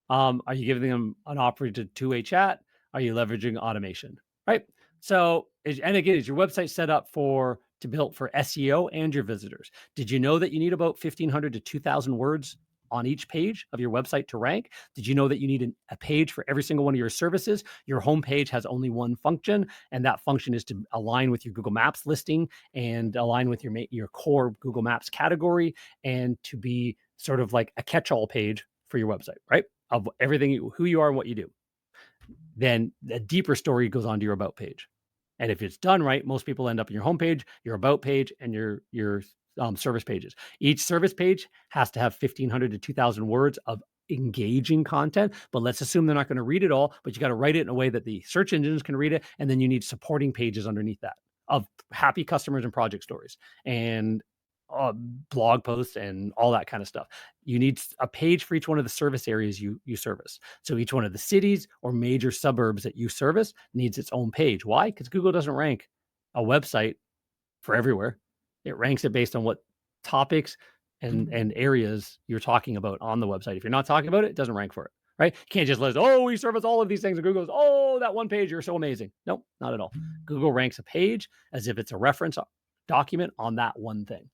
Are you giving them an offer to two-way chat? Are you leveraging automation? Right. So, and again, is your website set up to build for SEO and your visitors? Did you know that you need about 1,500 to 2,000 words on each page of your website to rank? Did you know that you need a page for every single one of your services? Your homepage has only one function, and that function is to align with your Google Maps listing and align with your core Google Maps category, and to be sort of like a catch-all page for your website, right? Of everything, who you are and what you do. Then a deeper story goes onto your about page. And if it's done right, most people end up in your homepage, your about page, and your service pages. Each service page has to have 1,500 to 2,000 words of engaging content, but let's assume they're not going to read it all, but you got to write it in a way that the search engines can read it. And then you need supporting pages underneath that of happy customers and project stories and blog posts and all that kind of stuff. You need a page for each one of the service areas you service. So each one of the cities or major suburbs that you service needs its own page. Why? Because Google doesn't rank a website for everywhere. It ranks it based on what topics and areas you're talking about on the website. If you're not talking about it, it doesn't rank for it, right? You can't just list, we service all of these things, and Google goes, that one page, you're so amazing. Nope, not at all. Google ranks a page as if it's a reference document on that one thing.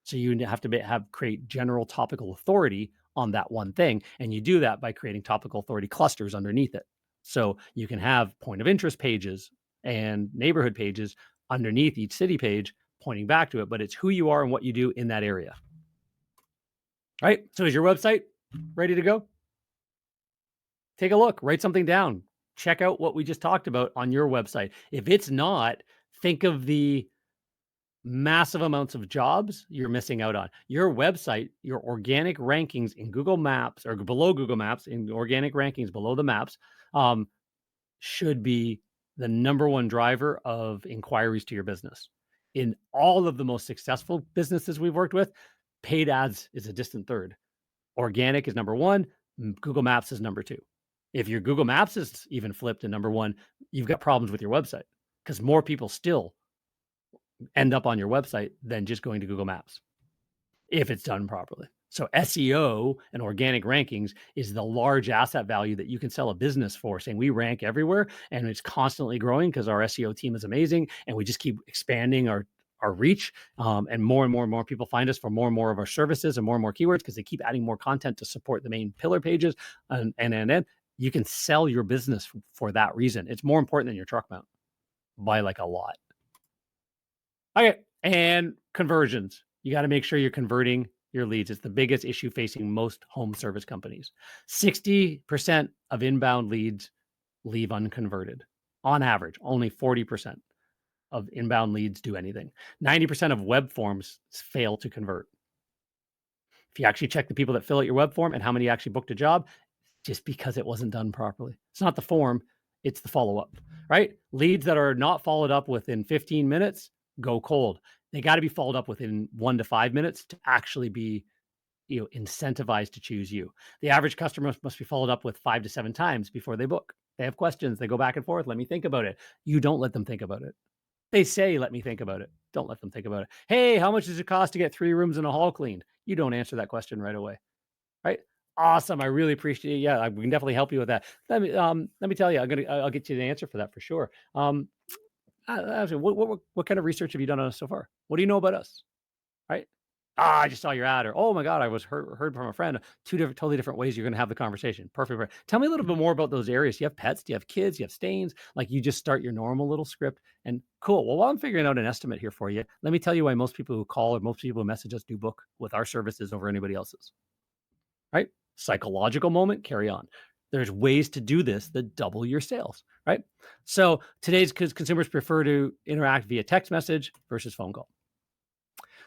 So you have to create general topical authority on that one thing. And you do that by creating topical authority clusters underneath it. So you can have point of interest pages and neighborhood pages underneath each city page pointing back to it, but it's who you are and what you do in that area. Right? So is your website ready to go? Take a look, write something down, check out what we just talked about on your website. If it's not, think of the massive amounts of jobs you're missing out on. Your website, your organic rankings in Google Maps or below Google Maps, in organic rankings below the maps, should be the number one driver of inquiries to your business. In all of the most successful businesses we've worked with, paid ads is a distant third. Organic is number one. Google Maps is number two. If your Google Maps is even flipped to number one, you've got problems with your website because more people still end up on your website than just going to Google Maps if it's done properly. So SEO and organic rankings is the large asset value that you can sell a business for, saying we rank everywhere and it's constantly growing because our SEO team is amazing and we just keep expanding our reach, and more people find us for more and more of our services and more keywords because they keep adding more content to support the main pillar pages, and you can sell your business for that reason. It's more important than your truck mount by like a lot. Okay, and conversions. You got to make sure you're converting your leads. It's the biggest issue facing most home service companies. 60% of inbound leads leave unconverted. On average, only 40% of inbound leads do anything. 90% of web forms fail to convert. If you actually check the people that fill out your web form and how many actually booked a job, just because it wasn't done properly. It's not the form, it's the follow-up, right? Leads that are not followed up within 15 minutes go cold. They got to be followed up within 1 to 5 minutes to actually be, incentivized to choose you. The average customer must be followed up with 5 to 7 times before they book. They have questions. They go back and forth. Let me think about it. You don't let them think about it. They say, let me think about it. Don't let them think about it. Hey, how much does it cost to get 3 rooms and a hall cleaned? You don't answer that question right away, right? Awesome. I really appreciate it. Yeah, we can definitely help you with that. Let me tell you, I'll get you the answer for that for sure. What kind of research have you done on us so far? What do you know about us? Right? I just saw your ad, or oh my God, I was heard from a friend. Totally different ways you're going to have the conversation. Perfect. Tell me a little bit more about those areas. Do you have pets? Do you have kids? Do you have stains? Like you just start your normal little script and cool. Well, while I'm figuring out an estimate here for you, let me tell you why most people who call or most people who message us do book with our services over anybody else's. Right? Psychological moment, carry on. There's ways to do this that double your sales, right? So today's consumers prefer to interact via text message versus phone call.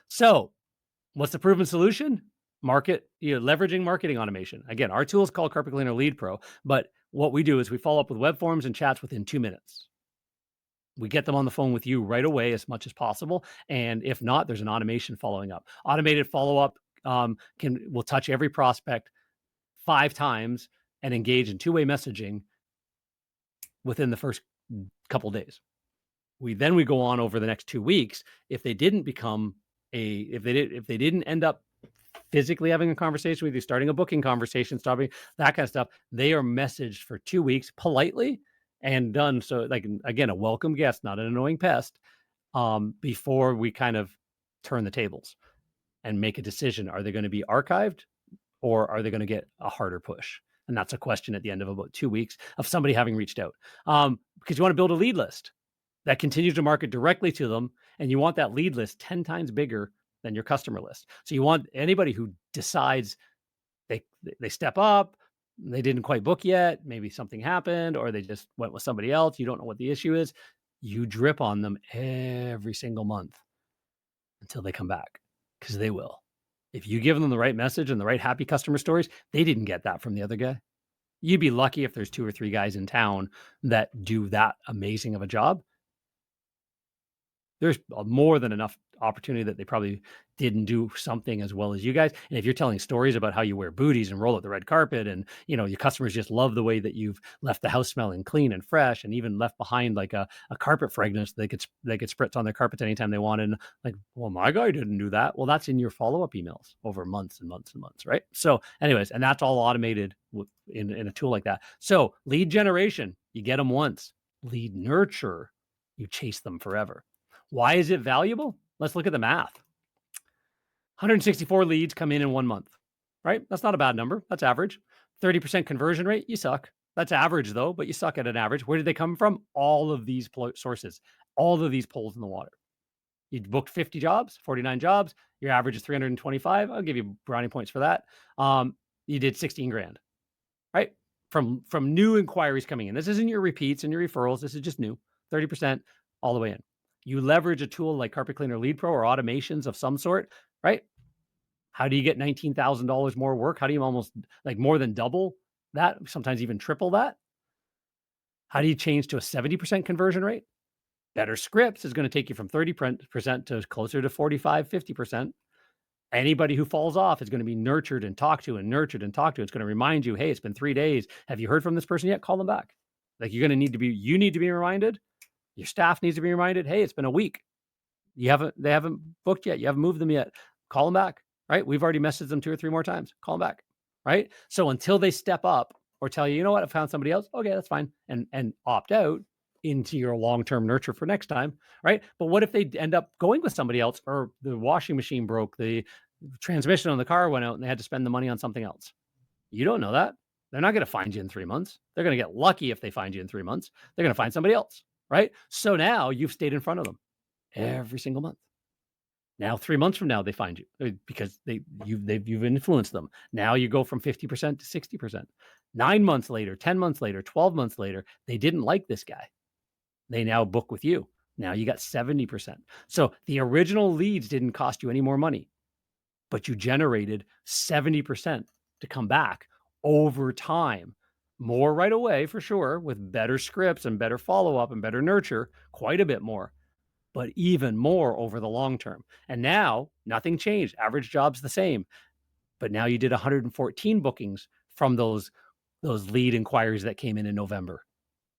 So what's the proven solution? Leveraging marketing automation. Again, our tool is called Carpet Cleaner Lead Pro, but what we do is we follow up with web forms and chats within 2 minutes. We get them on the phone with you right away as much as possible. And if not, there's an automation following up. Automated follow-up will touch every prospect 5 times and engage in two-way messaging within the first couple days. We go on over the next 2 weeks. If they didn't if they didn't end up physically having a conversation with you, starting a booking conversation, stopping that kind of stuff, they are messaged for 2 weeks politely and done. So, like, again, a welcome guest, not an annoying pest, before we kind of turn the tables and make a decision. Are they going to be archived, or are they going to get a harder push? And that's a question at the end of about 2 weeks of somebody having reached out, because you want to build a lead list that continues to market directly to them. And you want that lead list 10 times bigger than your customer list. So you want anybody who decides they step up, they didn't quite book yet, maybe something happened, or they just went with somebody else, you don't know what the issue is, you drip on them every single month until they come back, because they will. If you give them the right message and the right happy customer stories, they didn't get that from the other guy. You'd be lucky if there's 2 or 3 guys in town that do that amazing of a job. There's more than enough opportunity that they probably didn't do something as well as you guys. And if you're telling stories about how you wear booties and roll out the red carpet, and your customers just love the way that you've left the house smelling clean and fresh, and even left behind like a carpet fragrance they could spritz on their carpets anytime they wanted. Like, well, my guy didn't do that. Well, that's in your follow-up emails over months and months and months, right? So anyways, and that's all automated in a tool like that. So lead generation, you get them once. Lead nurture, you chase them forever. Why is it valuable? Let's look at the math. 164 leads come in 1 month, right? That's not a bad number. That's average. 30% conversion rate, you suck. That's average though, but you suck at an average. Where did they come from? All of these sources, all of these poles in the water. You booked 50 jobs, 49 jobs. Your average is 325. I'll give you brownie points for that. You did 16 grand, right? From new inquiries coming in. This isn't your repeats and your referrals. This is just new, 30% all the way in. You leverage a tool like Carpet Cleaner Lead Pro or automations of some sort, right? How do you get $19,000 more work? How do you almost like more than double that, sometimes even triple that? How do you change to a 70% conversion rate? Better scripts is going to take you from 30% to closer to 45, 50%. Anybody who falls off is going to be nurtured and talked to and nurtured and talked to. It's going to remind you, hey, it's been 3 days. Have you heard from this person yet? Call them back. Like, you need to be reminded. Your staff needs to be reminded, hey, it's been a week. They haven't booked yet. You haven't moved them yet. Call them back, right? We've already messaged them 2 or 3 more times. Call them back, right? So until they step up or tell you, you know what, I found somebody else. Okay, that's fine. And opt out into your long-term nurture for next time, right? But what if they end up going with somebody else, or the washing machine broke, the transmission on the car went out, and they had to spend the money on something else? You don't know that. They're not going to find you in 3 months. They're going to get lucky if they find you in 3 months. They're going to find somebody else. Right? So now you've stayed in front of them every single month. Now 3 months from now, they find you because you've influenced them. Now you go from 50% to 60%. 9 months later, 10 months later, 12 months later, they didn't like this guy. They now book with you. Now you got 70%. So the original leads didn't cost you any more money, but you generated 70% to come back over time. More right away, for sure, with better scripts and better follow-up and better nurture, quite a bit more, but even more over the long term. And now nothing changed. Average job's the same, but now you did 114 bookings from those lead inquiries that came in November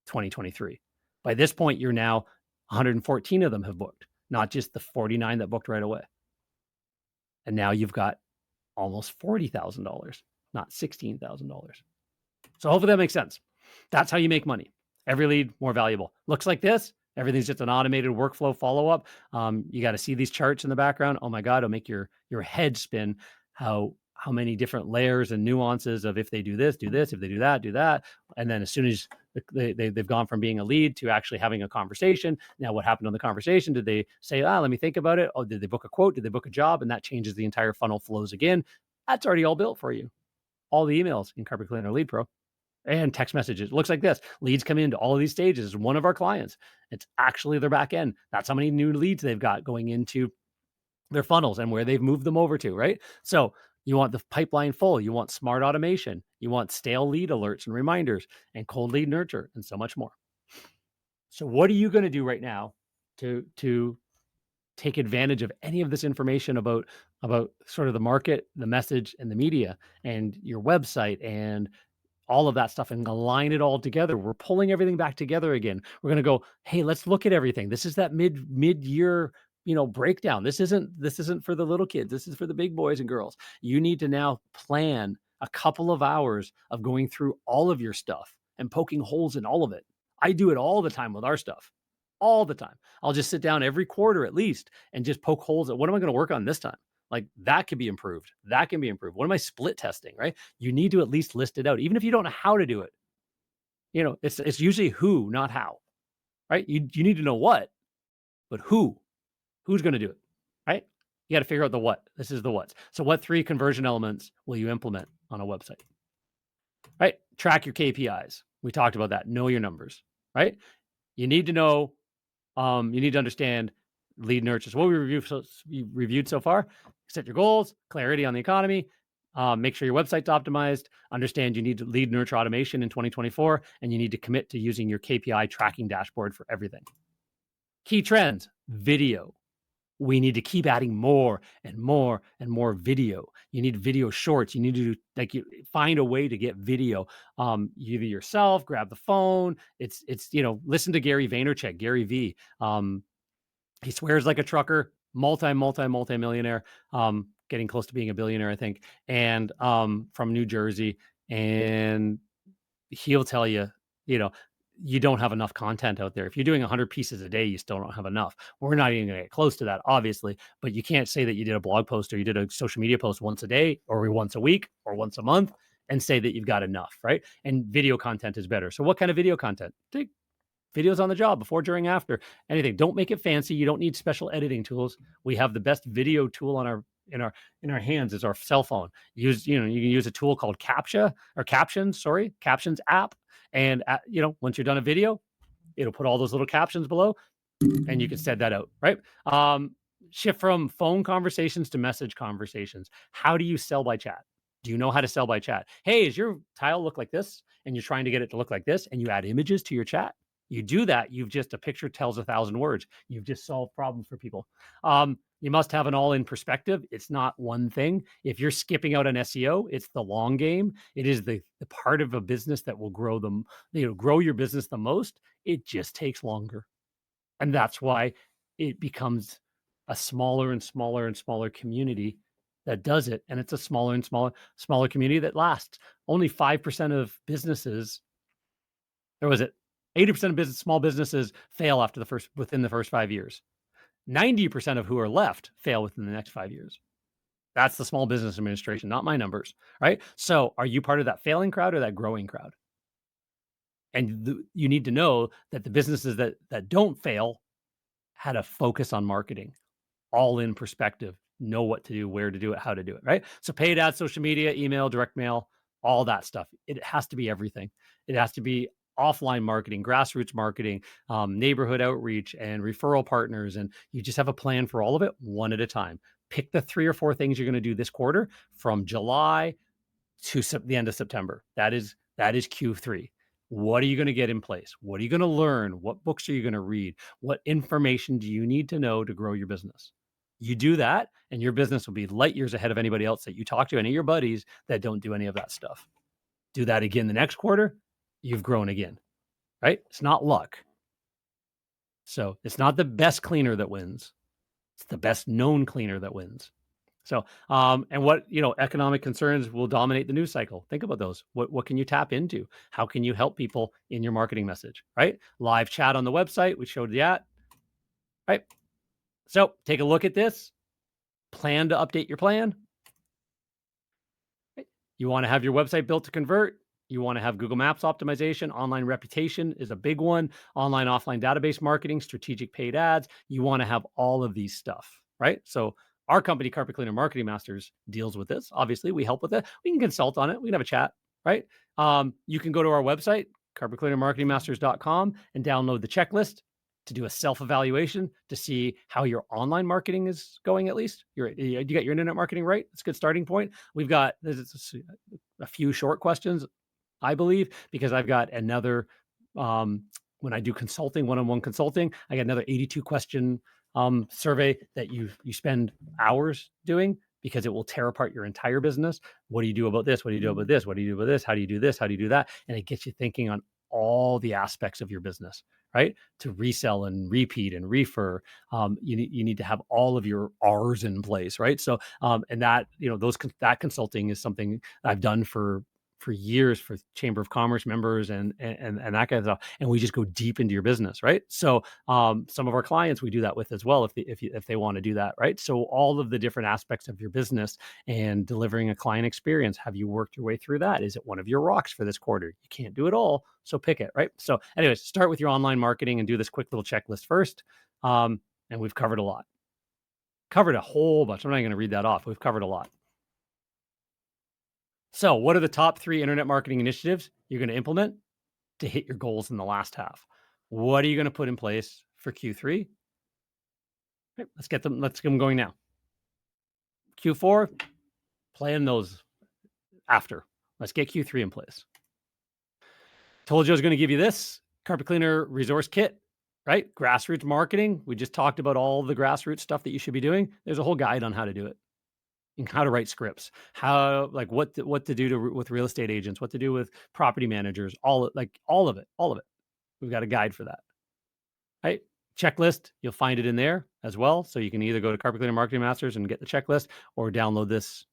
2023. By this point, you're now 114 of them have booked, not just the 49 that booked right away. And now you've got almost $40,000, not $16,000. So hopefully that makes sense. That's how you make money. Every lead more valuable. Looks like this. Everything's just an automated workflow follow-up. You got to see these charts in the background. Oh my God, it'll make your head spin how many different layers and nuances of if they do this, if they do that. And then as soon as they've gone from being a lead to actually having a conversation. Now, what happened on the conversation? Did they say, let me think about it? Oh, did they book a quote? Did they book a job? And that changes the entire funnel flows again. That's already all built for you. All the emails in Carpet Cleaner Lead Pro. And text messages. It looks like this. Leads come into all of these stages. One of our clients, it's actually their back end. That's how many new leads they've got going into their funnels and where they've moved them over to, right? So you want the pipeline full. You want smart automation. You want stale lead alerts and reminders and cold lead nurture and so much more. So what are you going to do right now to take advantage of any of this information about sort of the market, the message, and the media, and your website, and all of that stuff and align it all together. We're pulling everything back together again. We're going to go, hey, let's look at everything. This is that mid-year, breakdown. This isn't for the little kids. This is for the big boys and girls. You need to now plan a couple of hours of going through all of your stuff and poking holes in all of it. I do it all the time with our stuff. All the time. I'll just sit down every quarter at least and just poke holes at what am I going to work on this time? Like that can be improved. That can be improved. What am I split testing, right? You need to at least list it out, even if you don't know how to do it. It's usually who, not how, right? You need to know what, but who's going to do it, right? You got to figure out the what. This is the what's. So what 3 conversion elements will you implement on a website, right? Track your KPIs. We talked about that. Know your numbers, right? You need to know, you need to understand lead nurtures. What we reviewed so far: set your goals, clarity on the economy, make sure your website's optimized, understand you need to lead nurture automation in 2024, and you need to commit to using your KPI tracking dashboard for everything. Key trends: video. We need to keep adding more and more and more video. You need video shorts. You need to find a way to get video. Either yourself, grab the phone. It's listen to Gary Vaynerchuk, Gary V. He swears like a trucker, multi-millionaire, getting close to being a billionaire, I think, and from New Jersey. And he'll tell you, you don't have enough content out there. If you're doing 100 pieces a day, you still don't have enough. We're not even going to get close to that, obviously, but you can't say that you did a blog post or you did a social media post once a day or once a week or once a month and say that you've got enough, right? And video content is better. So what kind of video content? Take videos on the job, before, during, after, anything. Don't make it fancy. You don't need special editing tools. We have the best video tool in our hands is our cell phone. You can use a tool called Captions app. And once you're done a video, it'll put all those little captions below and you can set that out, right? Shift from phone conversations to message conversations. How do you sell by chat? Do you know how to sell by chat? Hey, does your tile look like this? And you're trying to get it to look like this, and you add images to your chat. You do that, a picture tells 1,000 words. You've just solved problems for people. You must have an all-in perspective. It's not one thing. If you're skipping out on SEO, it's the long game. It is the part of a business that will grow your business the most. It just takes longer. And that's why it becomes a smaller and smaller and smaller community that does it. And it's a smaller and smaller community that lasts. Only 5% of businesses, or was it 80% of small businesses fail within the first 5 years. 90% of who are left fail within the next 5 years. That's the Small Business Administration, not my numbers, right? So are you part of that failing crowd or that growing crowd? And you need to know that the businesses that don't fail had a focus on marketing, all in perspective, know what to do, where to do it, how to do it, right? So paid ads, social media, email, direct mail, all that stuff. It has to be everything. It has to be offline marketing, grassroots marketing, neighborhood outreach, and referral partners. And you just have a plan for all of it one at a time. Pick the 3 or 4 things you're going to do this quarter from July to the end of September. That is Q3. What are you going to get in place? What are you going to learn? What books are you going to read? What information do you need to know to grow your business? You do that, and your business will be light years ahead of anybody else that you talk to, any of your buddies that don't do any of that stuff. Do that again the next quarter, you've grown again, right? It's not luck. So it's not the best cleaner that wins. It's the best known cleaner that wins. So, and what, economic concerns will dominate the news cycle. Think about those. What can you tap into? How can you help people in your marketing message, right? Live chat on the website. We showed that, right? So take a look at this. Plan to update your plan. Right? You want to have your website built to convert. You want to have Google Maps optimization. Online reputation is a big one. Online, offline database marketing, strategic paid ads. You want to have all of these stuff, right? So our company, Carpet Cleaner Marketing Masters, deals with this. Obviously, we help with it. We can consult on it. We can have a chat, right? You can go to our website, carpetcleanermarketingmasters.com, and download the checklist to do a self-evaluation to see how your online marketing is going. At least you got your internet marketing right. It's a good starting point. We've got a few short questions, I believe, because I've got another, when I do consulting, one-on-one consulting, I got another 82 question survey that you spend hours doing. because it will tear apart your entire business. What do you do about this? What do you do about this? What do you do about this? How do you do this? How do you do that? And it gets you thinking on all the aspects of your business, right? To resell and repeat and refer, you need to have all of your R's in place, right? So, and that, that consulting is something I've done for years for Chamber of Commerce members and that kind of stuff. And we just go deep into your business, right? So some of our clients we do that with as well if they want to do that, right? So all of the different aspects of your business and delivering a client experience, have you worked your way through that? Is it one of your rocks for this quarter? You can't do it all, so pick it, right? So anyways, start with your online marketing and do this quick little checklist first. And we've covered a lot. Covered a whole bunch. I'm not going to read that off. We've covered a lot. So what are the top 3 internet marketing initiatives you're going to implement to hit your goals in the last half? What are you going to put in place for Q3? Right, let's get them going now. Q4, plan those after. Let's get Q3 in place. Told you I was going to give you this carpet cleaner resource kit, right? Grassroots marketing. We just talked about all the grassroots stuff that you should be doing. There's a whole guide on how to do it. And how to write scripts, how what to do with real estate agents, what to do with property managers, all of it. We've got a guide for that, right? Checklist, you'll find it in there as well. So you can either go to Carpet Cleaner Marketing Masters and get the checklist, or download this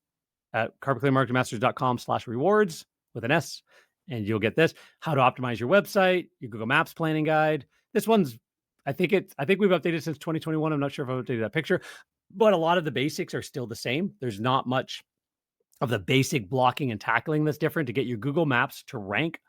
at carpetcleanermarketingmasters.com/rewards with an S, and you'll get this. How to optimize your website, your Google Maps planning guide. This one's, I think we've updated since 2021. I'm not sure if I updated that picture, but a lot of the basics are still the same. There's not much of the basic blocking and tackling that's different to get your Google Maps to rank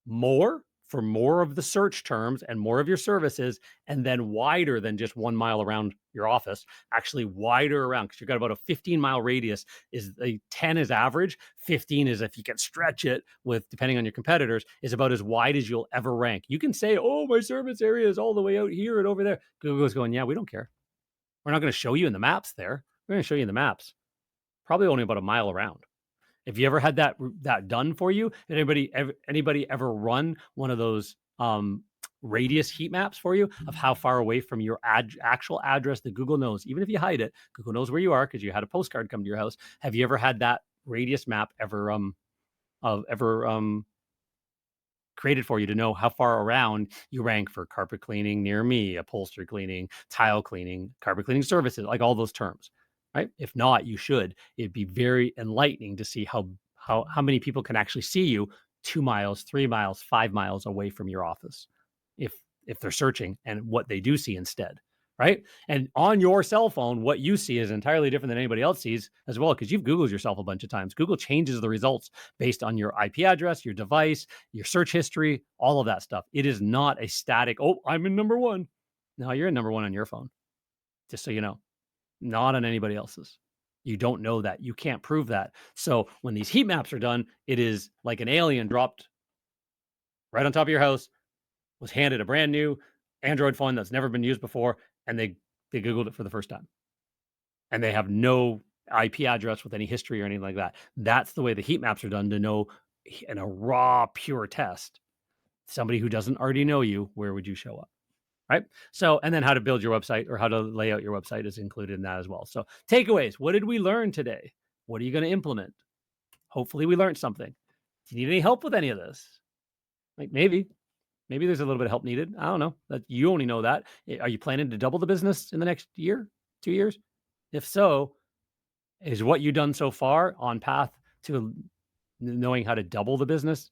more for more of the search terms and more of your services, and then wider than just 1 mile around your office, actually wider around, because you've got about a 15-mile radius. Is a 10 is average, 15 is, if you can stretch it with, depending on your competitors, is about as wide as you'll ever rank. You can say, oh, my service area is all the way out here and over there. Google's going, yeah, we don't care. We're not going to show you in the maps there. We're going to show you in the maps. Probably only about a mile around. If you ever had that done for you, did anybody ever run one of those radius heat maps for you of how far away from your actual address that Google knows? Even if you hide it, Google knows where you are because you had a postcard come to your house. Have you ever had that radius map ever created for you to know how far around you rank for carpet cleaning near me, upholstery cleaning, tile cleaning, carpet cleaning services, like all those terms, right? If not, you should. It'd be very enlightening to see how many people can actually see you 2 miles, 3 miles, 5 miles away from your office, if they're searching, and what they do see instead, right? And on your cell phone, what you see is entirely different than anybody else sees as well, because you've Googled yourself a bunch of times. Google changes the results based on your IP address, your device, your search history, all of that stuff. It is not a static, oh, I'm in number 1. No, you're in number 1 on your phone, just so you know, not on anybody else's. You don't know that. You can't prove that. So when these heat maps are done, it is like an alien dropped right on top of your house, was handed a brand new Android phone that's never been used before, and they Googled it for the first time. And they have no IP address with any history or anything like that. That's the way the heat maps are done, to know in a raw, pure test, somebody who doesn't already know you, where would you show up, right? So, and then how to build your website or how to lay out your website is included in that as well. So takeaways, what did we learn today? What are you going to implement? Hopefully we learned something. Do you need any help with any of this? Like maybe there's a little bit of help needed. I don't know. That you only know that. Are you planning to double the business in the next year, 2 years? If so, is what you've done so far on path to knowing how to double the business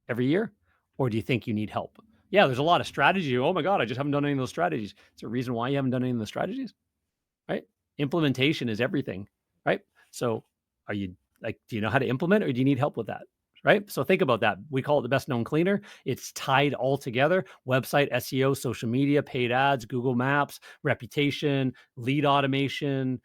every year? Or do you think you need help? Yeah, there's a lot of strategy. Oh my God, I just haven't done any of those strategies. It's a reason why you haven't done any of the strategies, right? Implementation is everything, right? So do you know how to implement, or do you need help with that? Right? So think about that. We call it the best known cleaner. It's tied all together: website, SEO, social media, paid ads, Google Maps, reputation, lead automation,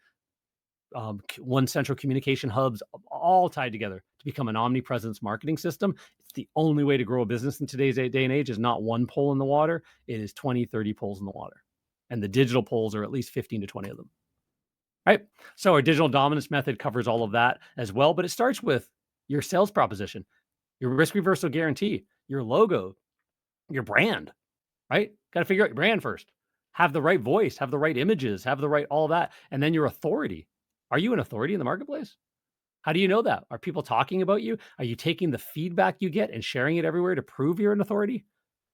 one central communication hubs, all tied together to become an omnipresence marketing system. It's the only way to grow a business in today's day and age. Is not one pole in the water. It is 20, 30 poles in the water. And the digital poles are at least 15 to 20 of them. Right? So our digital dominance method covers all of that as well, but it starts with your sales proposition, your risk reversal guarantee, your logo, your brand, right? Got to figure out your brand first. Have the right voice, have the right images, have the right all that, and then your authority. Are you an authority in the marketplace? How do you know that? Are people talking about you? Are you taking the feedback you get and sharing it everywhere to prove you're an authority?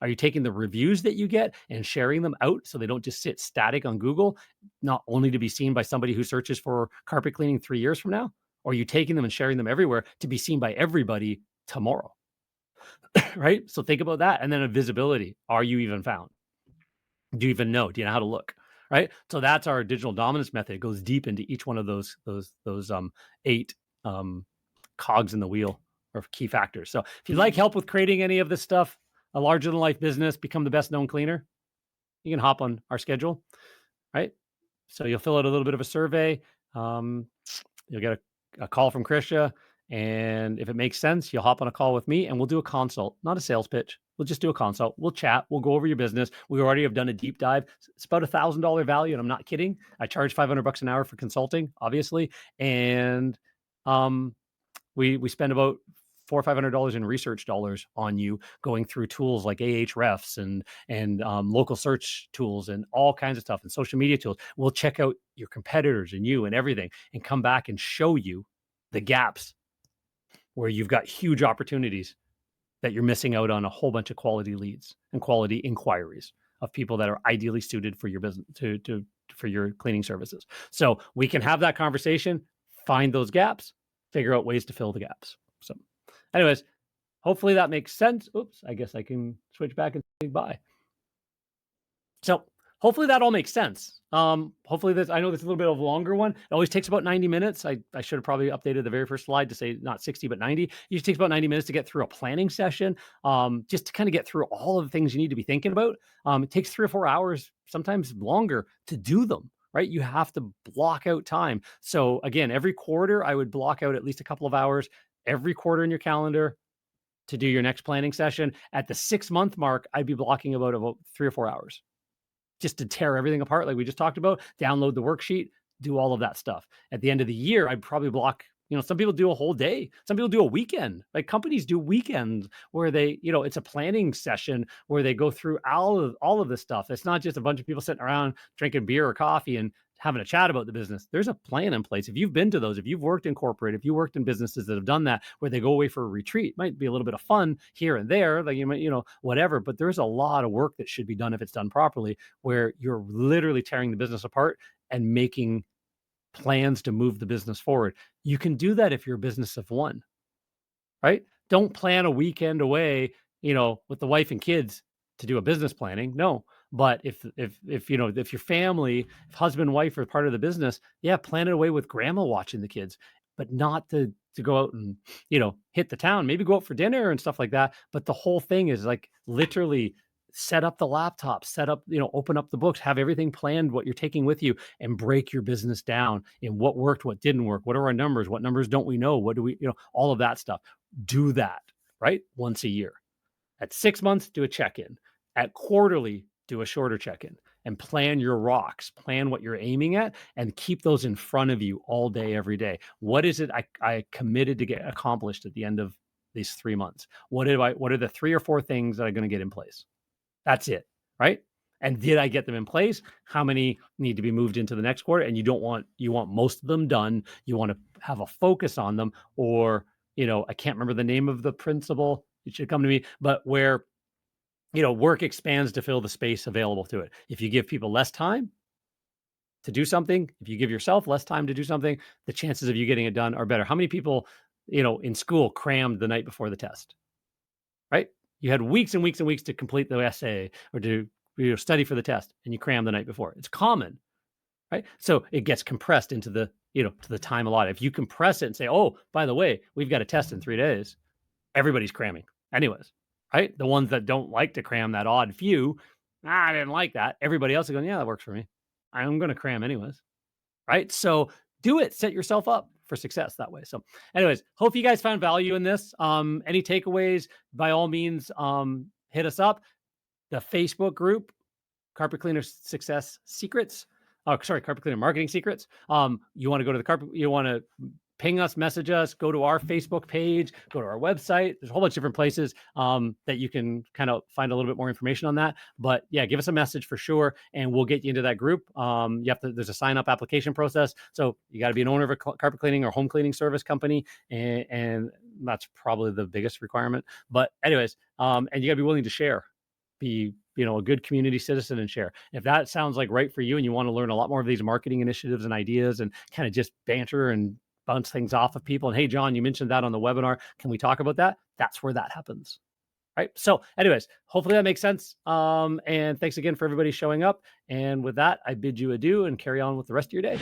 Are you taking the reviews that you get and sharing them out so they don't just sit static on Google, not only to be seen by somebody who searches for carpet cleaning 3 years from now? Or are you taking them and sharing them everywhere to be seen by everybody tomorrow? Right? So think about that. And then a visibility. Are you even found? Do you even know? Do you know how to look? Right. So that's our digital dominance method. It goes deep into each one of those 8 cogs in the wheel or key factors. So if you'd like help with creating any of this stuff, a larger than life business, become the best known cleaner, you can hop on our schedule. Right. So you'll fill out a little bit of a survey. Um, you'll get a call from Krisha. And if it makes sense, you'll hop on a call with me and we'll do a consult, not a sales pitch. We'll just do a consult. We'll chat. We'll go over your business. We already have done a deep dive. It's about $1,000 value. And I'm not kidding. I charge $500 an hour for consulting, obviously. And we spend about $400 or $500 in research dollars on you, going through tools like Ahrefs and local search tools and all kinds of stuff and social media tools. We'll check out your competitors and you and everything and come back and show you the gaps where you've got huge opportunities that you're missing out on a whole bunch of quality leads and quality inquiries of people that are ideally suited for your business for your cleaning services. So we can have that conversation, find those gaps, figure out ways to fill the gaps. So anyways, hopefully that makes sense. Oops, I guess I can switch back and say bye. So hopefully that all makes sense. Hopefully I know this is a little bit of a longer one. It always takes about 90 minutes. I should have probably updated the very first slide to say not 60, but 90. It usually takes about 90 minutes to get through a planning session, just to kind of get through all of the things you need to be thinking about. It takes 3 or 4 hours, sometimes longer, to do them. Right? You have to block out time. So again, every quarter, I would block out at least a couple of hours every quarter in your calendar to do your next planning session. At the 6-month mark, I'd be blocking about 3 or 4 hours just to tear everything apart, like we just talked about, download the worksheet, do all of that stuff. At the end of the year, I'd probably block, some people do a whole day. Some people do a weekend. Like companies do weekends where they, it's a planning session where they go through all of this stuff. It's not just a bunch of people sitting around drinking beer or coffee and having a chat about the business. There's a plan in place. If you've been to those, if you've worked in corporate, if you worked in businesses that have done that, where they go away for a retreat, might be a little bit of fun here and there, like you might, whatever, but there's a lot of work that should be done if it's done properly, where you're literally tearing the business apart and making plans to move the business forward. You can do that if you're a business of one, right? Don't plan a weekend away, with the wife and kids to do a business planning. No. But if your family, if husband and wife are part of the business, yeah, plan it away with grandma watching the kids, but not to go out and, hit the town, maybe go out for dinner and stuff like that. But the whole thing is like literally set up the laptop, open up the books, have everything planned, what you're taking with you, and break your business down in what worked, what didn't work, what are our numbers, what numbers don't we know, what do we, all of that stuff. Do that, right? Once a year. At 6 months, do a check-in. At quarterly, do a shorter check-in and plan your rocks, plan what you're aiming at, and keep those in front of you all day, every day. What is it I committed to get accomplished at the end of these 3 months? What are the 3 or 4 things that are going to get in place? That's it, right? And did I get them in place? How many need to be moved into the next quarter? And you want most of them done. You want to have a focus on them, or, I can't remember the name of the principle. It should come to me, but where, work expands to fill the space available to it. If you give people less time to do something, if you give yourself less time to do something, the chances of you getting it done are better. How many people, in school crammed the night before the test, right? You had weeks and weeks and weeks to complete the essay or to study for the test, and you cram the night before. It's common, right? So it gets compressed into the, to the time allotted. If you compress it and say, oh, by the way, we've got a test in 3 days, everybody's cramming anyways. Right? The ones that don't like to cram, that odd few, I didn't like that. Everybody else is going, yeah, that works for me. I'm going to cram anyways. Right? So do it. Set yourself up for success that way. So anyways, hope you guys found value in this. Any takeaways, by all means, hit us up. The Facebook group, Carpet Cleaner Success Secrets. Carpet Cleaner Marketing Secrets. You want to go to you want to ping us, message us, go to our Facebook page, go to our website. There's a whole bunch of different places that you can kind of find a little bit more information on that. But yeah, give us a message for sure, and we'll get you into that group. There's a sign up application process. So you got to be an owner of a carpet cleaning or home cleaning service company, and that's probably the biggest requirement. But anyways, and you got to be willing to share, be a good community citizen and share. If that sounds like right for you and you want to learn a lot more of these marketing initiatives and ideas and kind of just banter and bounce things off of people, and hey, John, you mentioned that on the webinar, can we talk about that? That's where that happens. Right. So anyways, hopefully that makes sense. And thanks again for everybody showing up. And with that, I bid you adieu and carry on with the rest of your day.